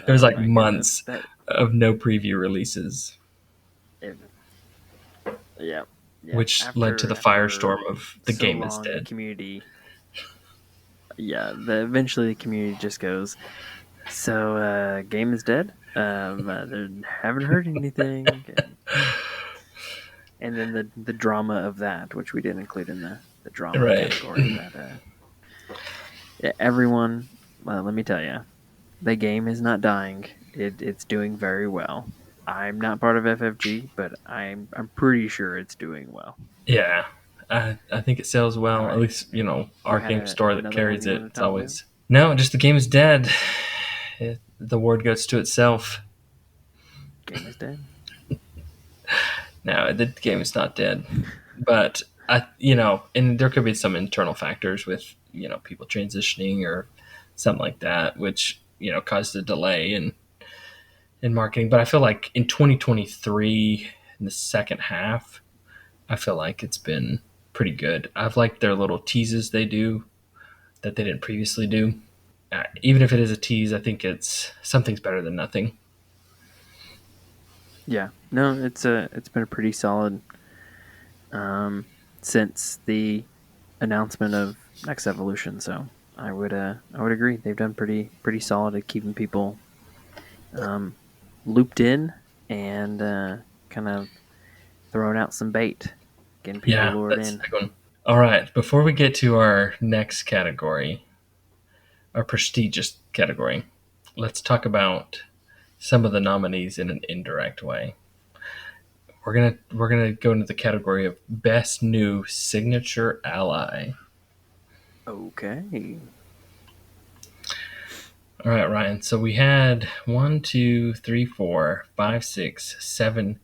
There's Oh like my goodness, months of no preview releases, it, yeah, yeah. which led to After the after firestorm of the so Game is long, the Dead. community, yeah, eventually the community just goes. So, game is dead. They haven't heard anything. And then the drama of that, which we didn't include in the drama Right. category, that everyone, well, let me tell you, the game is not dying. It's doing very well. I'm not part of FFG, but I'm pretty sure it's doing well. Yeah. I think it sells All well. At right, least, our you had game store that another one carries you it. want to It's talk about? always no, just the game is dead. The word goes to itself. Game is dead. No, the game is not dead. But and there could be some internal factors with people transitioning or something like that, which caused a delay in marketing. But I feel like in 2023, in the second half, I feel like it's been pretty good. I've liked their little teases they do that they didn't previously do. Even if it is a tease, I think it's something's better than nothing. Yeah, no, it's been a pretty solid um, since the announcement of Next Evolution. So I would agree. They've done pretty solid at keeping people um, looped in and kind of throwing out some bait, getting people Yeah, lured that's a in. big one. All right, before we get to our next category, our prestigious category, let's talk about some of the nominees in an indirect way. We're gonna go into the category of best new signature ally. Okay. All right, Ryan. So we had one, two, three, four, five, six, seven,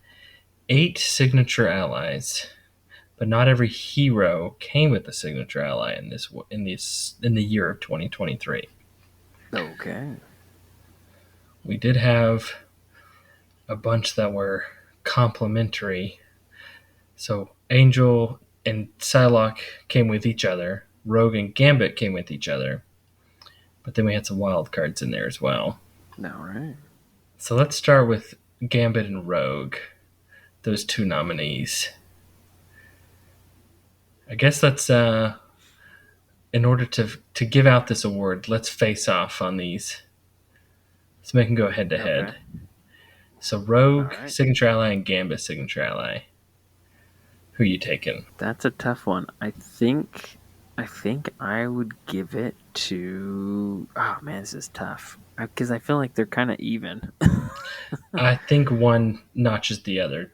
eight signature allies, but not every hero came with a signature ally in the year of 2023. Okay. We did have a bunch that were complementary. So Angel and Psylocke came with each other. Rogue and Gambit came with each other. But then we had some wild cards in there as well. All right. So let's start with Gambit and Rogue, those two nominees. I guess let's in order to give out this award, let's face off on these. Let's make them go head to Okay. head. So All Rogue right. signature ally and Gambit signature ally. Who you taking? That's a tough one. I think I would give it to. Oh man, this is tough because I feel like they're kind of even. I think one notches the other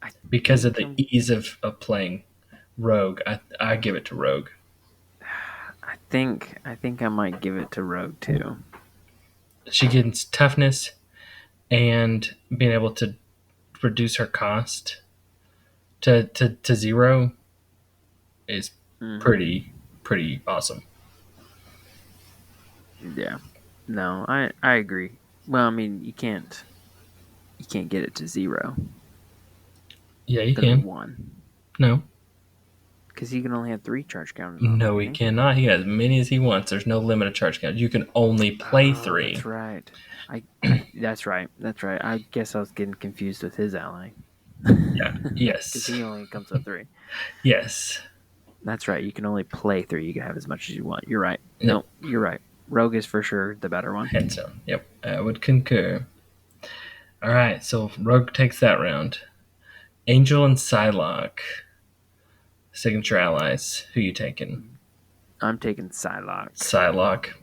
I because of think the ease of playing Rogue. I give it to Rogue. I think I might give it to Rogue too. She gets toughness and being able to reduce her cost to zero is Hmm. pretty awesome. Yeah. No, I agree. Well, I mean, you can't get it to zero. Yeah, you It's gonna be can. one No, because he can only have three charge counters on there, no, he can he? cannot. He has as many as he wants. There's no limit of charge count. You can only play Oh, that's three. right. That's right. That's right. I guess I was getting confused with his ally Yeah. because Yes. he only comes with three. Yes. That's right. You can only play three. You can have as much as you want. You're right. Yep. No, you're right. Rogue is for sure the better one. Hands down. Yep. I would concur. All right. So Rogue takes that round. Angel and Psylocke, signature allies. Who you taking? I'm taking Psylocke. Psylocke.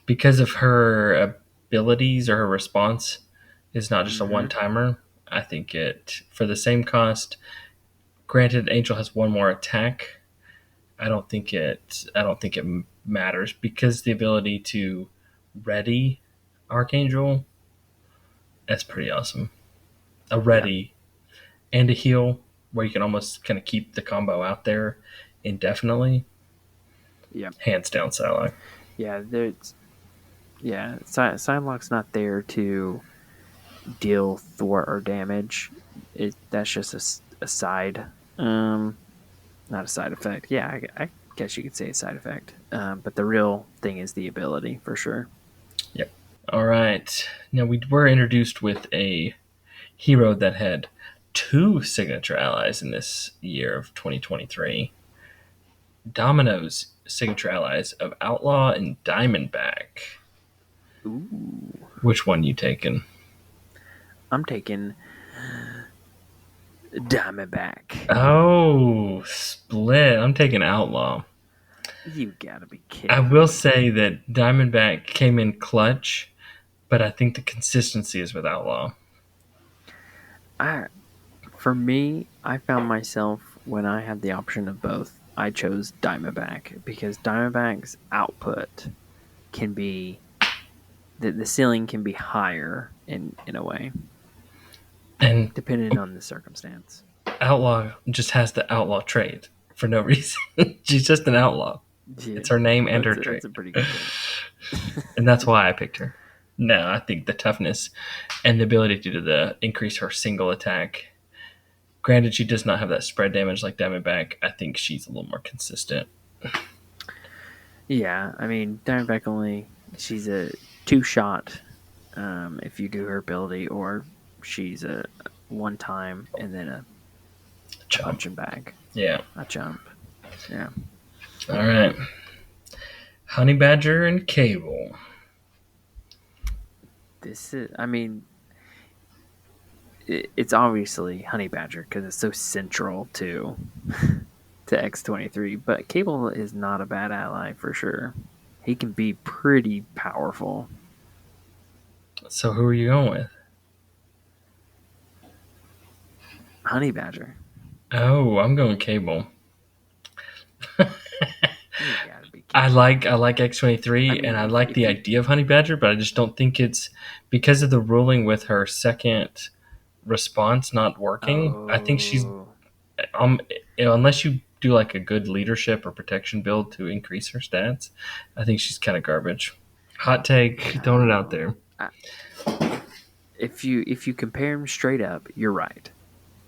Because of her abilities or her response is not just a one Mm-hmm. timer. I think it for the same cost. Granted, Angel has one more attack. I don't think it matters because the ability to ready Archangel, that's pretty awesome. A Yeah. ready and a heal where you can almost kind of keep the combo out there indefinitely. Yeah. Hands down, Psylocke. Yeah. There's yeah. Psylocke's not there to deal thwart or damage. That's just a side. Not a side effect. Yeah, I guess you could say a side effect. But the real thing is the ability for sure. Yep. All right. Now we were introduced with a hero that had two signature allies in this year of 2023. Domino's signature allies of Outlaw and Diamondback. Ooh, Which one you taking? I'm taking Diamondback. Oh, split. I'm taking Outlaw. You gotta be I kidding will me. say that Diamondback came in clutch, but I think the consistency is with Outlaw. I For me, I found myself when I had the option of both, I chose Diamondback because Diamondback's output can be the ceiling can be higher in a way, And depending on the circumstance. Outlaw just has the Outlaw trait for no reason. She's just an outlaw. Yeah, It's her name and her that's trait. a pretty good point. And that's why I picked her. No, I think the toughness and the ability to do the increase her single attack. Granted, she does not have that spread damage like Diamondback. I think she's a little more consistent. Yeah, I mean Diamondback only she's a two shot if you do her ability, or she's a one time and then a Chump. punching bag, Yeah. a jump. Yeah. All right. Honey Badger and Cable. This is, I mean, it's obviously Honey Badger because it's so central to X-23. But Cable is not a bad ally for sure. He can be pretty powerful. So who are you going with? Honey Badger. Oh, I'm going Cable. You gotta be I kidding like me. I like I X-23 and mean, I like if the you idea of Honey Badger, but I just don't think it's because of the ruling with her second response not working. I think she's oh um unless you do like a good leadership or protection build to increase her stats, I think she's kind of garbage. Hot take, throwing it out no, there. if you compare them straight up, you're right.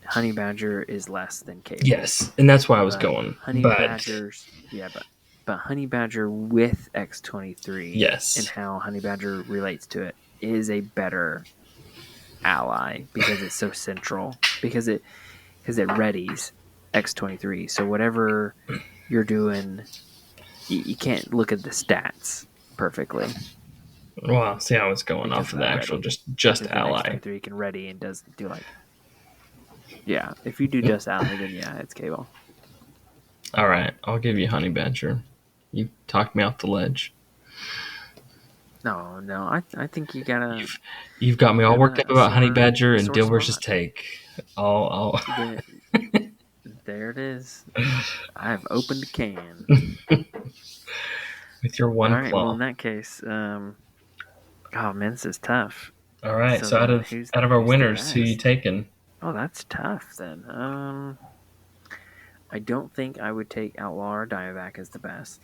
Honey Badger is less than Cable. Yes, and that's why I was But going. Honey But Badgers, yeah, but Honey Badger with X-23 and yes, how Honey Badger relates to it is a better ally because it's so central because it readies X-23. So whatever you're doing, you can't look at the stats perfectly well, see how it's going because off of of the that actual ready. just Because then ally. X-23 can ready and does do like, yeah. If you do just ally, then yeah, it's Cable. All right, I'll give you Honey Badger. You talked me off the ledge. No, no, I think You've you've got me you all got worked up a about Honey sore Badger and Deal versus spot. Take. I'll The, there it is. I've opened a can. with your All one right. Well, in claw. that case, oh man, this is tough. All right. So So then, out of our who's the winners, who you best? taking? Oh, that's tough. Then, I don't think I would take Outlaw or Diamondback as the best.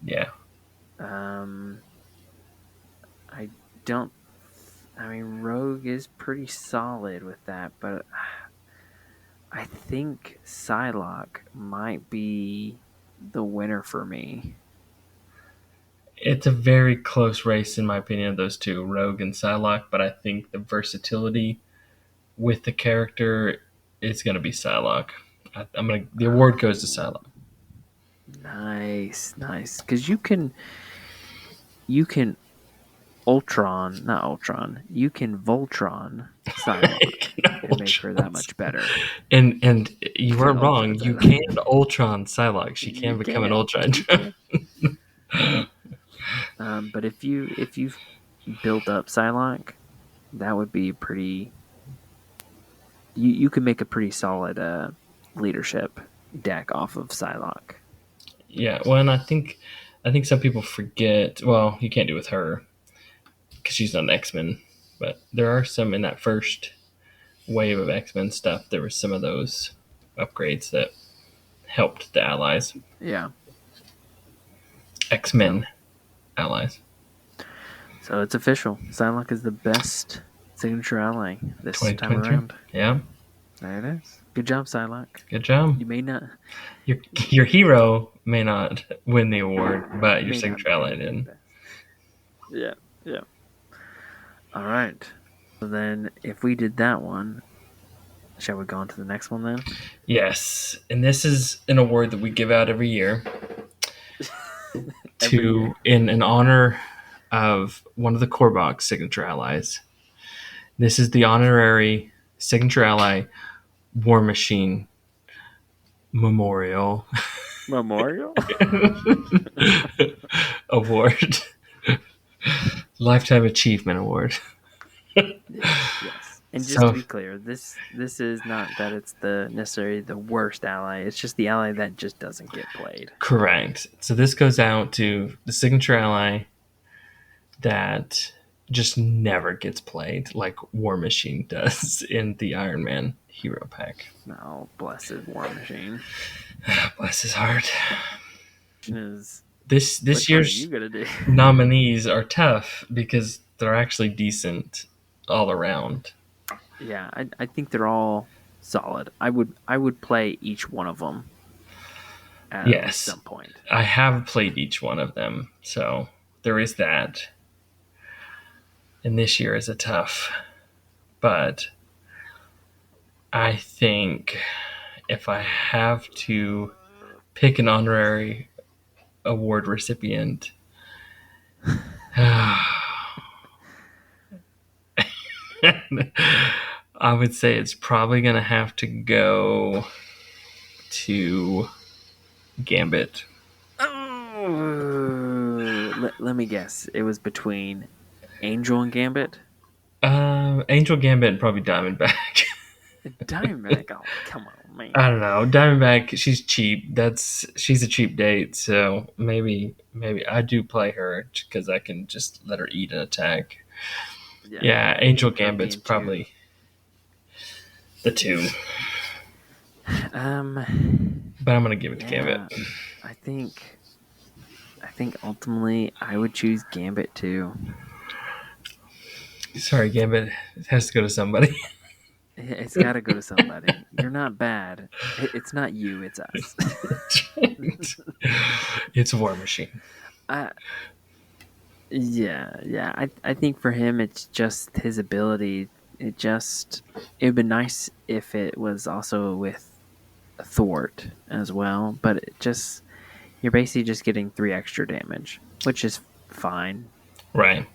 Yeah. Um, I don't. I mean, Rogue is pretty solid with that, but I think Psylocke might be the winner for me. It's a very close race, in my opinion, of those two, Rogue and Psylocke. But I think the versatility with the character is going to be Psylocke. The award goes to Psylocke. Nice, nice. Because you can Ultron, not Ultron. You can Voltron Psylocke and make her that much better. And You you can weren't Ultron wrong. You can Psylocke. Ultron Psylocke. She can You become an can, Ultron. you can. But if you've built up Psylocke, that would be pretty. You can make a pretty solid leadership deck off of Psylocke. Yeah. Well, and I think some people forget. Well, you can't do it with her because she's not an X Men. But there are some in that first wave of X Men stuff. There were some of those upgrades that helped the allies, Yeah. X So Men allies. so it's official. Psylocke is the best signature ally this time 2023. around. Yeah. There it is. Good job, Psylocke. Good job. You may not Your hero may not win the award, but your may not signature be ally the did. best. Yeah, yeah. All right. So then, if we did that one, shall we go on to the next one then? Yes, and this is an award that we give out every year Every to year. in honor of one of the core box signature allies. This is the honorary signature ally War Machine Memorial Memorial? Award, Lifetime Achievement Award. Yes, yes. And just to So be clear, this is not that it's the necessarily the worst ally. It's just the ally that just doesn't get played. correct. So this goes out to the signature ally that just never gets played, like War Machine does in the Iron Man hero pack. Oh, blessed War Machine. Bless his heart. Is This which one are you year's gonna do? nominees are tough because they're actually decent all around. Yeah, I think they're all solid. I would play each one of them at least Yes, some point. I have played each one of them, so there is that. And this year is a tough, but I think if I have to pick an honorary award recipient, I would say it's probably going to have to go to Gambit. Oh, let me guess. It was between Angel and Gambit. Angel Gambit and probably Diamondback. Diamondback. Oh, come on, I man. don't know. Diamondback, she's cheap. She's a cheap date, so maybe I do play her because I can just let her eat an attack. Yeah, Yeah, I Angel think her Gambit's being two. probably the two, but I'm gonna give it to Gambit. Yeah, I think I think ultimately I would choose Gambit too. Sorry, Gambit. It has to go to somebody. It's got to go to somebody. You're not bad. It's not you. It's us. It's War Machine. I, yeah. I think for him, it's just his ability. It'd be nice if it was also with Thwart as well, but you're basically just getting 3 extra damage, which is fine. Right.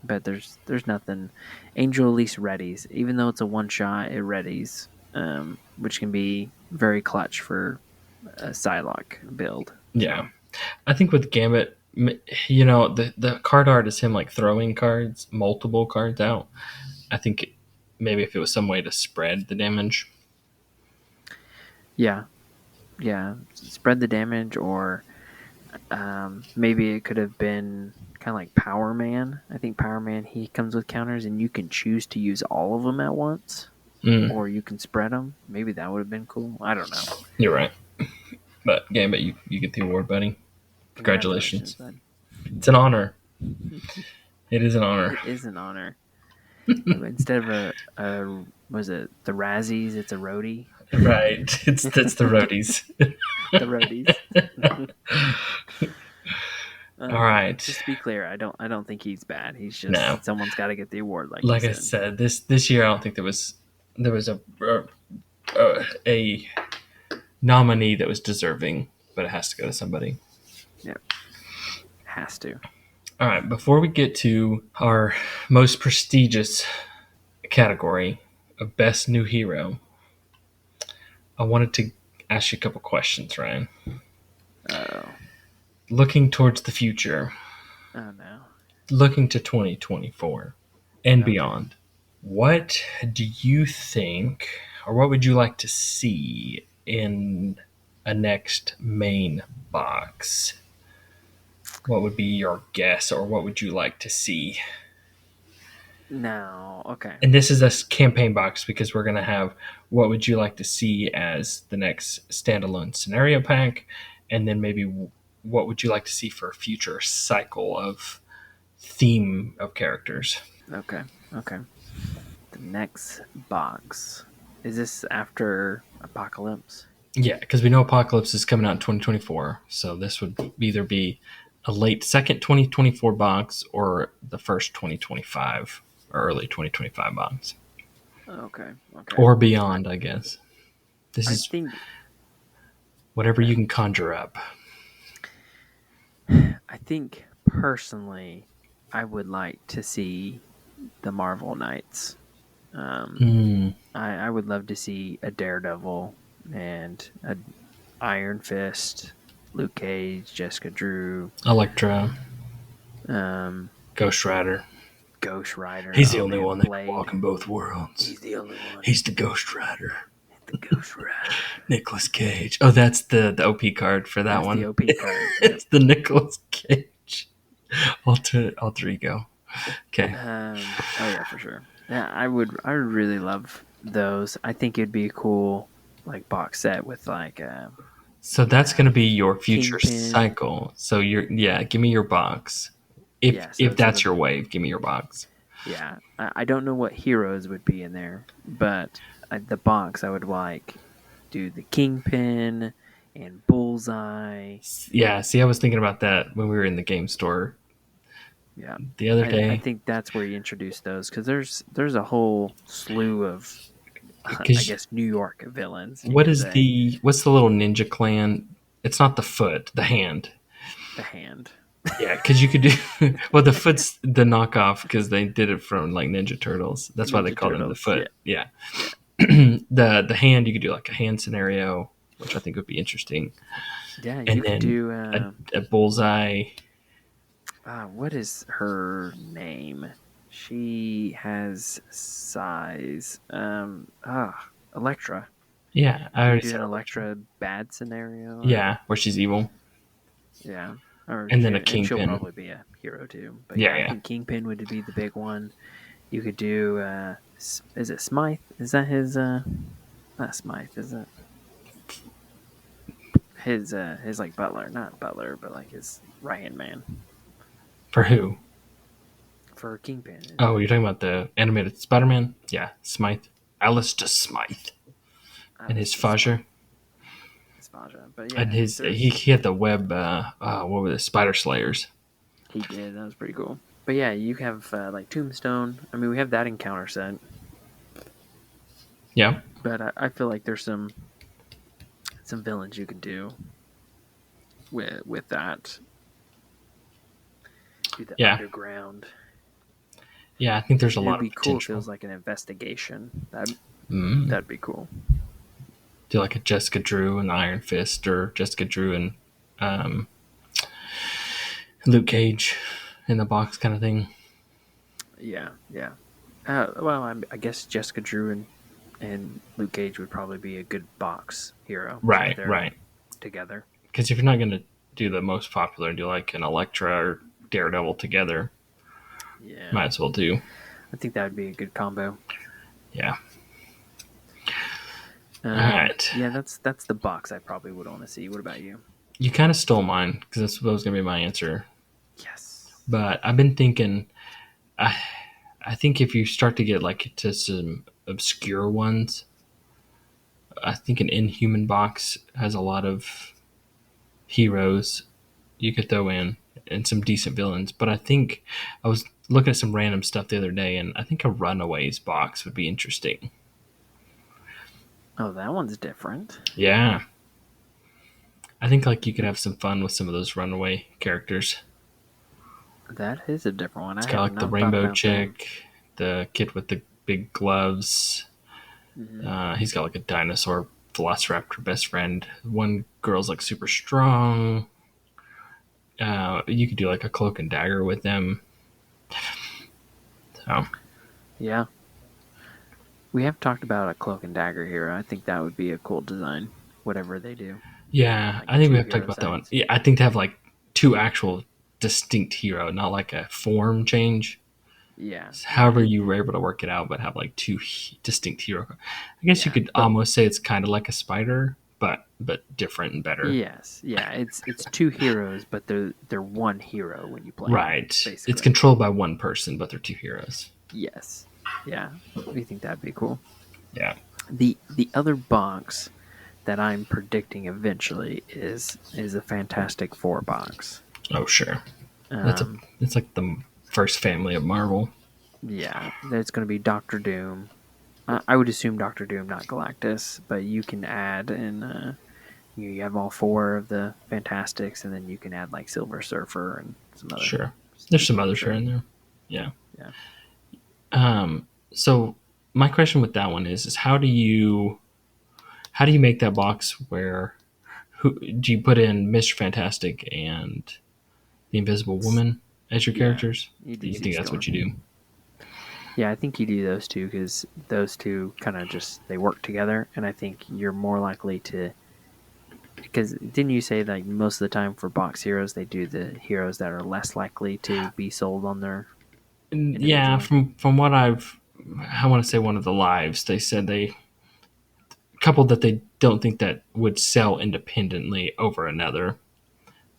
But there's nothing. Angel at least readies, even though it's a one shot, it readies, which can be very clutch for a Psylocke build. Yeah. So I think with Gambit, the card art is him like throwing cards, multiple cards out. I think maybe if it was some way to spread the damage. yeah, yeah, spread the damage, or maybe it could have been kind of like Power Man. I think Power Man he comes with counters, and you can choose to use all of them at once, Mm, or you can spread them. Maybe that would have been cool. I don't know. you're right. But Gambit, you get the award, buddy. Congratulations, Congratulations. bud. It's an honor. It is an honor. It is an honor. Instead of a was it the Razzies, it's a roadie. Right. That's the roadies. The roadies. All right. Just to be clear, I don't think he's bad. He's No. just someone's got to get the award, like you Like I said. said, this year I don't think there was a nominee that was deserving, but it has to go to somebody. Yep, has to. All right, before we get to our most prestigious category of best new hero, I wanted to ask you a couple questions, Ryan. Oh, Looking towards the future, oh no. looking to 2024 and Okay. beyond, what do you think, or what would you like to see in a next main box? What would be your guess, or what would you like to see? Now, okay. And this is a campaign box because we're going to have what would you like to see as the next standalone scenario pack, and then maybe what would you like to see for a future cycle of theme of characters. Okay. Okay. The next box. Is this after Apocalypse? Yeah, because we know Apocalypse is coming out in 2024, so this would either be a late second 2024 box or the first 2025 or early 2025 box, Okay. Okay. or I, beyond, I guess. This I is think whatever okay. you can conjure up. I think personally I would like to see the Marvel Knights Mm, I would love to see a Daredevil and a Iron Fist, Luke Cage, Jessica Drew, Electra, um, Ghost Rider. Ghost Rider. He's the Oh only man, one that can walk Blade. in both worlds. He's the only one. He's the Ghost Rider. The Ghost Rider. Nicholas Cage. Oh, that's the OP card for that That's the one. OP card. Yep. It's the Nicholas Cage alter ego. Okay. Oh yeah, for sure. Yeah, I would really love those. I think it'd be a cool like box set with like So that's going to be your future Kingpin. cycle. So yeah, give me your box. Yeah, If so that's your wave, give me your box. yeah, I don't know what heroes would be in there, but the box I would like do the Kingpin and Bullseye. Yeah, see, I was thinking about that when we were in the game store Yeah, the other I day. think that's where you introduce those because there's a whole slew of I Because guess New York villains you could say. what's the little ninja clan? It's not the foot, the hand. The hand, Yeah, because you could do well. The foot's the knockoff because they did it from like Ninja Turtles. That's why they Ninja called him the Turtles. Yeah, foot. Yeah, yeah, the hand you could do like a hand scenario, which I think would be interesting, yeah. and You could then do. a bullseye. What is her name? She has size. Electra. Yeah, I You could already do said an Electra. Electra bad scenario, or Yeah, where she's evil, yeah, or and then a and she'll kingpin. probably be a hero too. But Yeah, yeah, I yeah. think Kingpin would be the big one. You could do. Is it Smythe? Is that his? Not Smythe, is it? His like butler, not butler, but like his right hand man For who? for Kingpin. Oh, you're talking about the animated Spider-Man? Yeah, Smythe, Alistair Smythe, I and was his just Smythe. Faja, His Faja. But and yeah, his there's he had the web. What were the Spider Slayers? he did. That was pretty cool. But yeah, you have like Tombstone. I mean, we have that encounter set, Yeah, but I feel like there's some villains you could do with that. Do the yeah, underground. yeah. I think there's a It'd lot of be cool if it potential. was like an investigation. Mm. That'd be cool. Do like a Jessica Drew and Iron Fist, or Jessica Drew and um, Luke Cage in the box kind of thing. Yeah, yeah. Well, I guess Jessica Drew and Luke Cage would probably be a good box hero since Right, they're right. together. Because if you're not gonna do the most popular, do like an Electra or Daredevil together, Yeah, might as well do. I think that would be a good combo. Yeah. All right. Yeah, that's the box I probably would want to see. What about you? You kind of stole mine because that's what was gonna be my answer. Yes. But I've been thinking. I I think if you start to get like to some obscure ones, I think an Inhuman box has a lot of heroes you could throw in and some decent villains. But I think I was looking at some random stuff the other day, and I think a Runaways box would be interesting. Oh, that one's different. Yeah, I think like you could have some fun with some of those Runaway characters. That is a different one. It's I got have like the not thought rainbow about them. chick, the kid with the big gloves. Hmm. He's got like a dinosaur velociraptor best friend. One girl's like super strong. You could do like a cloak and dagger with them. So Yeah, we have talked about a cloak and dagger hero. I think that would be a cool design. Whatever they do, yeah, like I think we two have talked hero about that one. sets. Yeah, I think to have like two actual distinct hero, not like a form change. Yeah, yeah, However, you were able to work it out, but have like two distinct hero. I guess you yeah. could But almost say it's kind of like a spider, but different and better. yes, yeah. It's two heroes, but they're one hero when you play them. Right. It's Basically, controlled by one person, but they're two heroes. yes, yeah. We think that'd be cool. Yeah. The other box that I'm predicting eventually is a Fantastic Four box. Oh, sure. That's a. Um, It's like the first family of Marvel. yeah, there's going to be Doctor Doom. I would assume Doctor Doom, not Galactus, but you can add in. You have all four of the Fantastics, and then you can add like Silver Surfer and some other Sure. There's some for others here sure. in there. Yeah. Yeah. So my question with that one is how do you make that box where who do you put in Mr. Fantastic and the Invisible Woman as your Yeah, characters? you do You Sue think that's what Storm. you do? Yeah, I think you do those two because those two kind of just they work together, and I think you're more likely to. Because didn't you say like most of the time for box heroes they do the heroes that are less likely to be sold on their Yeah, individually? from what I want to say one of the lives they said they couple that they don't think that would sell independently over another.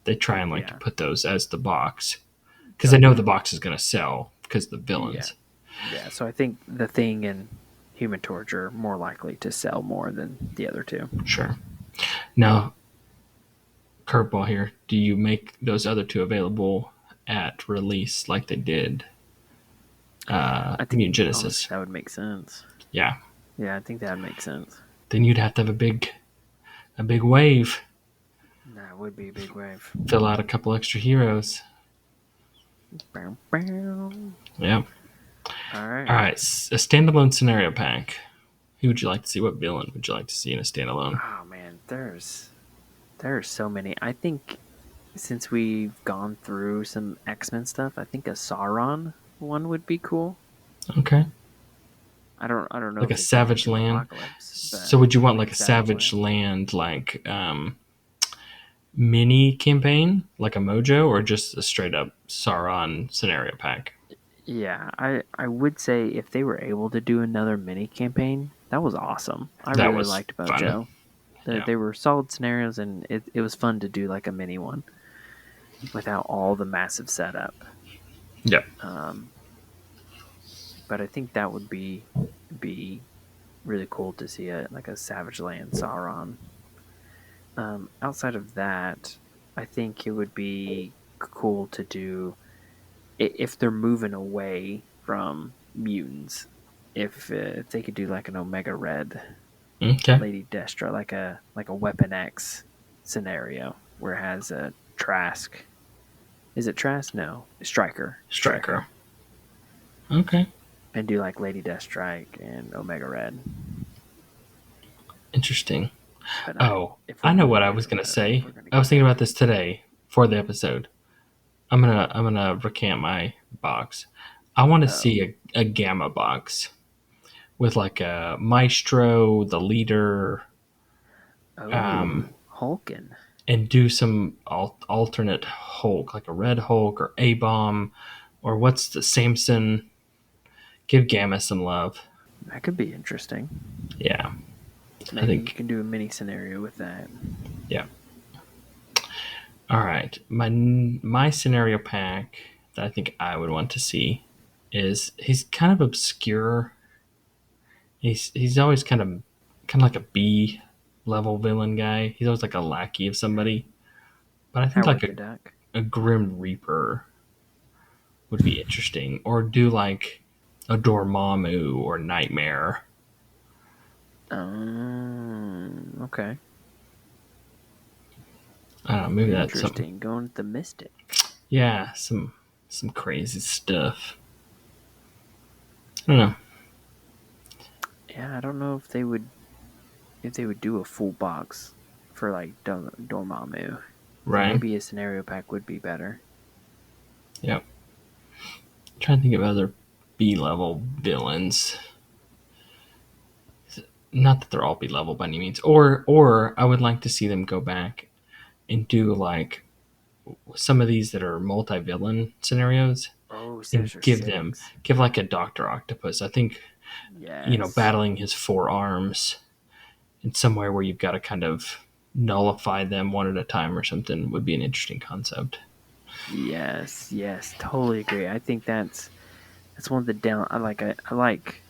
They try and like Yeah, put those as the box because they so know the box is going to sell because the yeah, villains. yeah. So I think the Thing and Human Torch are more likely to sell more than the other two. Sure. Now, curveball here. Do you make those other two available at release like they did I think Mutant honestly Genesis? that would make sense. Yeah. Yeah, I think that would make sense. Then you'd have to have a big wave, That would be a big wave. fill out a couple extra heroes. Bow, bow. Yeah. All All right. right. A standalone scenario pack. Who would you like to see? What villain would you like to see in a standalone? Oh man, there's so many. I think since we've gone through some X-Men stuff, I think a Sauron one would be cool. Okay. I don't know Like if a they turn Savage into Land. Apocalypse, So but would you want like like a a Savage Savage Land. Land like mini campaign, like a Mojo, or just a straight up Sauron scenario pack? Yeah, I would say if they were able to do another mini campaign, that was awesome. I That really was liked fun. Mojo. Yeah. They were solid scenarios, and it was fun to do like a mini one without all the massive setup. Yep. Um, but I think that would be really cool to see a like a Savage Land Sauron. Outside of that, I think it would be cool to do if they're moving away from mutants. If they could do like an Omega Red Okay. Lady Destra, like a Weapon X scenario where it has a Trask. Is it Trask? No, Striker. Striker. Striker. Okay. And do like Lady Deathstrike and Omega Red. Interesting. But Oh, if we're I know going what I away was from gonna that, if say. we're going to I go was thinking back, about this today for the episode. I'm gonna recant my box. I want to oh, see a gamma box with like a maestro, the leader, um, Hulkin. and do some alternate Hulk, like a red Hulk or a bomb, or what's the Samson? Give Gamma some love. That could be interesting. Yeah, I Maybe you think. can do a mini scenario with that. Yeah. All right, my scenario pack that I think I would want to see is he's kind of obscure. He's always kind of like a B level villain guy. He's always like a lackey of somebody. But I think like Howard the Duck. a Grim Reaper would be interesting, or do like a Dormammu or Nightmare. Okay. I don't know, maybe that's something. Interesting. Going with the Mystic. Yeah, some crazy stuff. I don't know. Yeah, I don't know if they would do a full box for like Dormammu. So Right? maybe a scenario pack would be better. Yep. Trying to think of other B level villains. Not that they're all B level by any means. Or I would like to see them go back and do like some of these that are multi villain scenarios Oh, and Sinister Six. give like a Doctor Octopus. I think Yes. battling his four arms in somewhere where you've got to kind of nullify them one at a time or something would be an interesting concept. Yes, yes, totally agree. I think that's one of the down. I like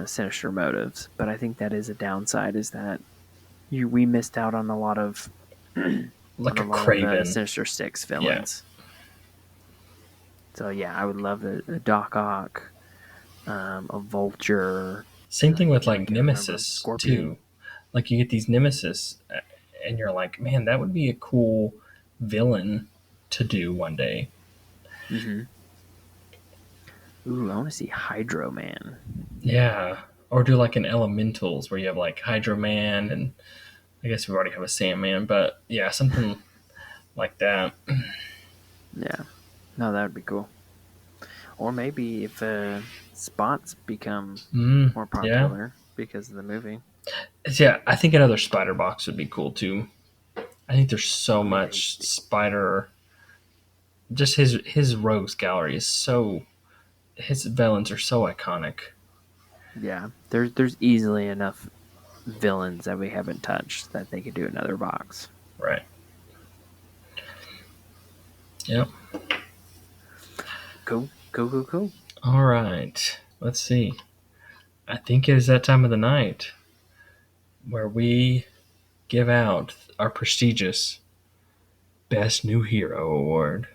sinister motives, but I think that is a downside. Is that we missed out on a lot of on Like a a lot of the Craven. Sinister Six Yeah. villains. So yeah, I would love the Doc Ock, a Vulture. Same thing with I like can't remember Nemesis Scorpion. too. Like you get these Nemesis, and you're like, man, that would be a cool villain to do one day. Mm-hmm. Ooh, I want to see Hydro Man. Yeah. or do like an Elementals where you have like Hydro Man, and I guess we already have a Sandman, but yeah, something like that. Yeah. No, that would be cool. Or maybe if spots become more Yeah, popular because of the movie. yeah. I think another Spider Box would be cool too. I think there's so Oh yeah, much Spider. Just his rogues gallery is so. His villains are so iconic. yeah. There's easily enough villains that we haven't touched that they could do another box. Right. Yep. Cool, cool, cool, cool. All right. Let's see. I think it is that time of the night where we give out our prestigious Best New Hero Award.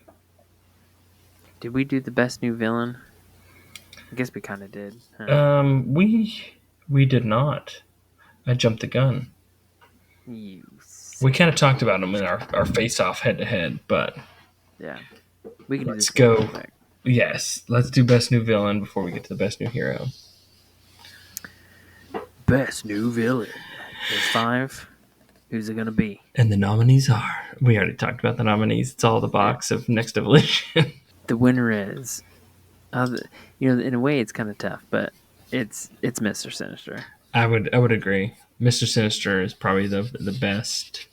Did we do the best new villain? I guess we kind of did, huh? We did not. I jumped the gun. You We kind of silly talked about them in goose. our face off head to head, but Yeah, we can do let's this one real go. quick. Yes, let's do Best New Villain before we get to the Best New Hero. Best new villain. There's 5. Who's it gonna be? And the nominees are. We already talked about the nominees. It's all the Yeah. box of Next Evolution. The winner is, in a way, it's kind of tough, but it's Mr. Sinister. I would agree. Mr. Sinister is probably the best,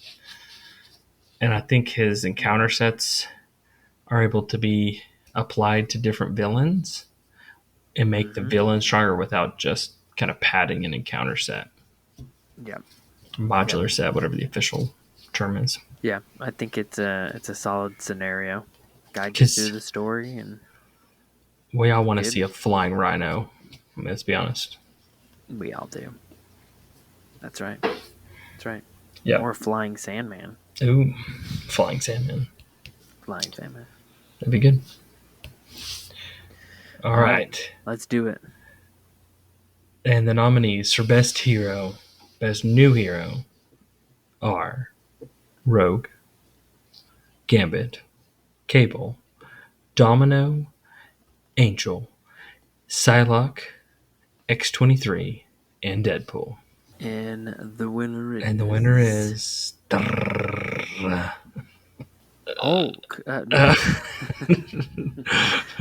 and I think his encounter sets are able to be applied to different villains and make the Mm-hmm. villain stronger without just kind of padding an encounter set, Yep. Yep. modular set, whatever the official term is. Yeah. I think it's a solid scenario. Guide you through Because the story and we all want to good. see a flying rhino. I mean, let's be honest. We all do. That's right. That's right. Yep. Or flying Sandman. Ooh, flying Sandman. Flying Sandman. That'd be good. All All right. right. Let's do it. And the nominees for Best Hero, Best New Hero are Rogue, Gambit, Cable, Domino, Angel, Psylocke, X-23, and Deadpool. And the winner And the winner is is. Hulk. No.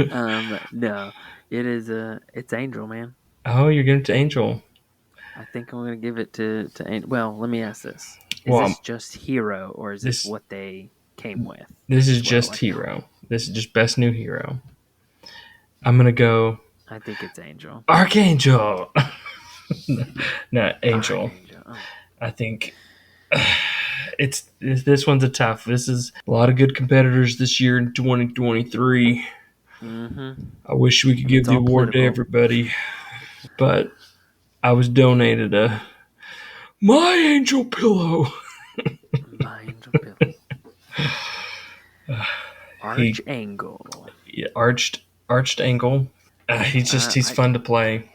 Uh, No. It's Angel, man. oh, you're giving it to Angel. I think I'm gonna give it to Angel. Well, let me ask this: Is Well, this just hero, or is this this what they came with this is as well? just Like how? Hero. This is just Best New Hero. I'm gonna go I think it's Angel. Archangel. No, Angel. Archangel. Oh. I think it's this one's a tough. This is a lot of good competitors this year in 2023. Mm-hmm. I wish we could give It's the all award to political. everybody, but I was donated a My Angel pillow. My Angel Bill. He Archangel. arched angle. He's I fun to play.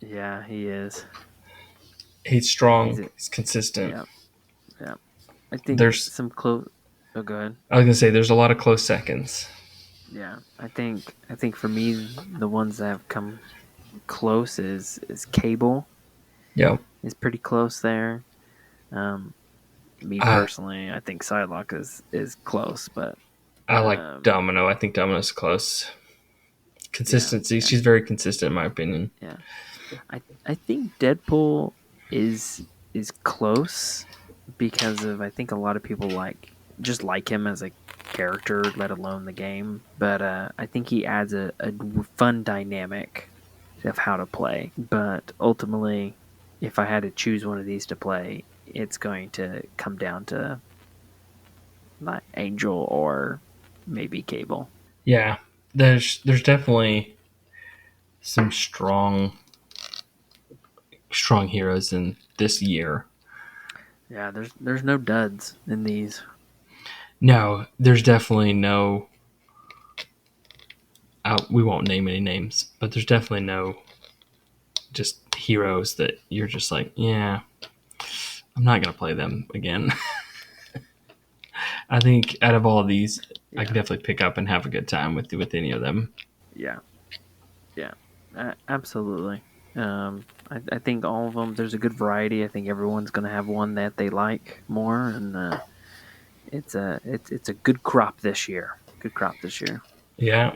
Yeah, he is. He's He's strong. a He's consistent. yeah, yeah. I think There's some close. Oh, go ahead. I was gonna say there's a lot of close seconds. Yeah, I think for me the ones that have come close is Cable Yeah, is pretty close there. Um, Me I personally, I think Psylocke is close, but I like um, Domino. I think Domino's close. yeah, Consistency. yeah, She's very consistent in my opinion. yeah. I think Deadpool is close because of I think a lot of people like him as a character, let alone the game. But I think he adds a fun dynamic of how to play. But ultimately, if I had to choose one of these to play, it's going to come down to like Angel or maybe Cable. Yeah, there's definitely some strong heroes in this year. Yeah, there's no duds in these. No, there's definitely no. We won't name any names, but there's definitely no just heroes that you're just like, yeah, I'm not gonna play them again. I think out of all of these, I can Yeah, definitely pick up and have a good time with any of them. yeah, yeah. Absolutely. I think all of them. There's a good variety. I think everyone's going to have one that they like more, and it's a good crop this year. Good crop this year. Yeah,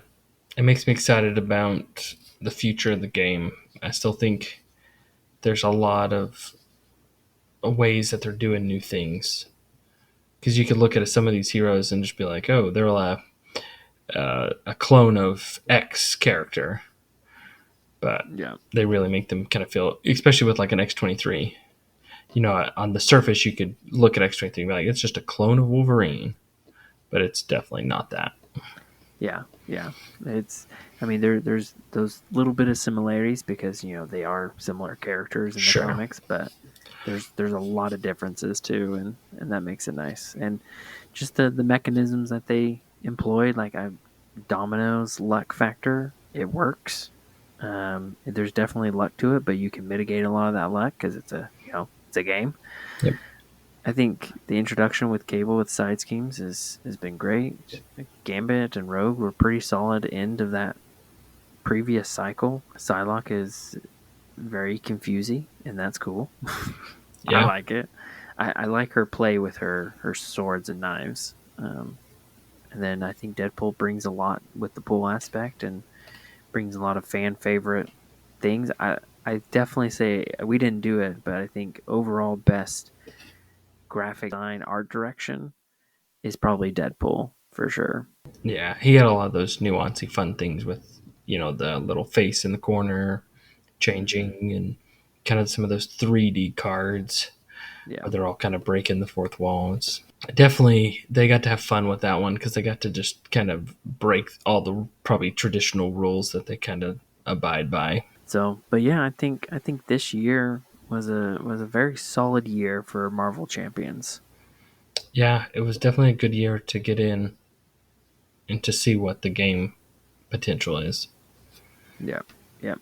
it makes me excited about the future of the game. I still think there's a lot of ways that they're doing new things. Because you could look at some of these heroes and just be like, oh, they're a clone of X character, but Yeah, they really make them kind of feel, especially with like an X-23. On the surface, you could look at X-23 and be like, it's just a clone of Wolverine, but it's definitely not that. yeah, yeah. It's. I mean, there's those little bit of similarities because they are similar characters in the Sure. comics, but there's a lot of differences too, and that makes it nice. And just the mechanisms that they employed, like Domino's luck factor, it works. There's definitely luck to it, but you can mitigate a lot of that luck because it's a game. Yep. I think the introduction with Cable with side schemes has been great. Gambit and Rogue were pretty solid end of that previous cycle. Psylocke is very confusing, and that's cool. I Yeah. like it. I like her play with her swords and knives. And then I think Deadpool brings a lot with the pool aspect and brings a lot of fan favorite things. I definitely say we didn't do it, but I think overall best graphic design art direction is probably Deadpool for sure. Yeah. He had a lot of those nuancy, fun things with, the little face in the corner Hmm. changing and kind of some of those 3D cards Yeah, where they're all kind of breaking the fourth walls. Definitely, they got to have fun with that one because they got to just kind of break all the probably traditional rules that they kind of abide by. so but yeah, I think this year was a very solid year for Marvel Champions. Yeah, it was definitely a good year to get in and to see what the game potential is. Yep, yep.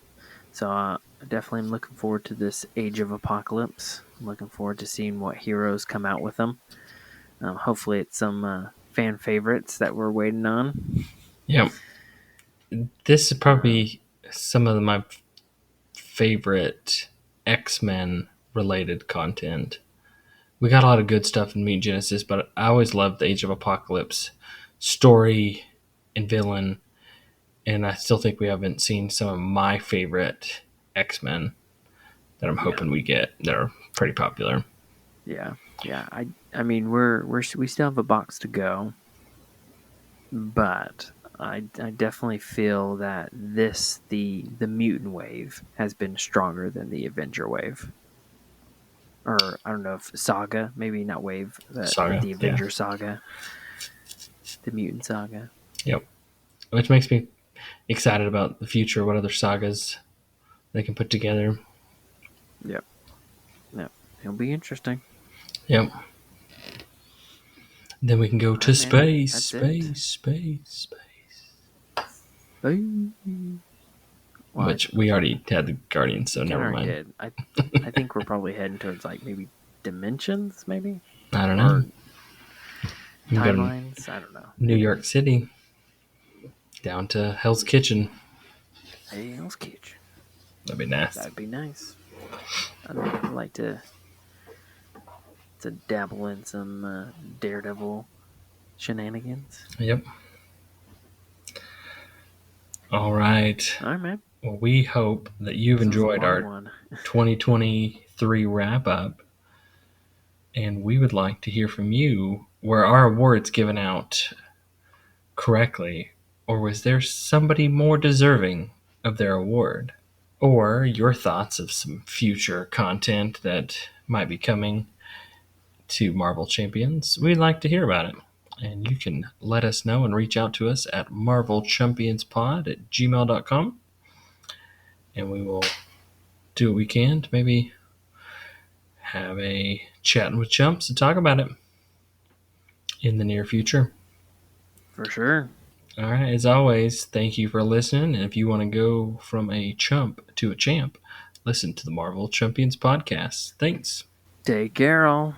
So I definitely am looking forward to this Age of Apocalypse. I'm looking forward to seeing what heroes come out with them. Hopefully, it's some fan favorites that we're waiting on. Yeah, this is Um, probably some of my favorite X-Men related content. We got a lot of good stuff in Meet Genesis, but I always loved the Age of Apocalypse story and villain, and I still think we haven't seen some of my favorite X-Men that I'm yeah, hoping we get that are pretty popular. yeah, yeah. I mean, we still have a box to go, but I definitely feel that the mutant wave has been stronger than the Avenger wave. Or I don't know if saga, maybe not wave, but Saga, the yeah, Avenger saga, the mutant saga. yep. Which makes me excited about the future, what other sagas they can put together. Yep, yep. It'll be interesting. Yep. Then we can go All to right, man. space, That's it. space, space, space. Bye. Well, Which we already had the Guardians, so we kind of never already mind. did. I think we're probably heading towards like maybe dimensions, maybe I don't know. or We can go to timelines. I don't know. New York City, down to Hell's Kitchen. Hey, let's catch. That'd be nice. That'd be nice. I'd like to dabble in some Daredevil shenanigans. Yep. All right. All right, man. Well, we hope that you've This was a enjoyed long our one. 2023 wrap up, and we would like to hear from you. Were our awards given out correctly, or was there somebody more deserving of their award? Or your thoughts of some future content that might be coming to Marvel Champions? We'd like to hear about it. And you can let us know and reach out to us at marvelchampionspod@gmail.com. And we will do what we can to maybe have a chatting with chumps to talk about it in the near future. For sure. All right, as always, thank you for listening. And if you want to go from a chump to a champ, listen to the Marvel Champions podcast. Thanks. Take care, all.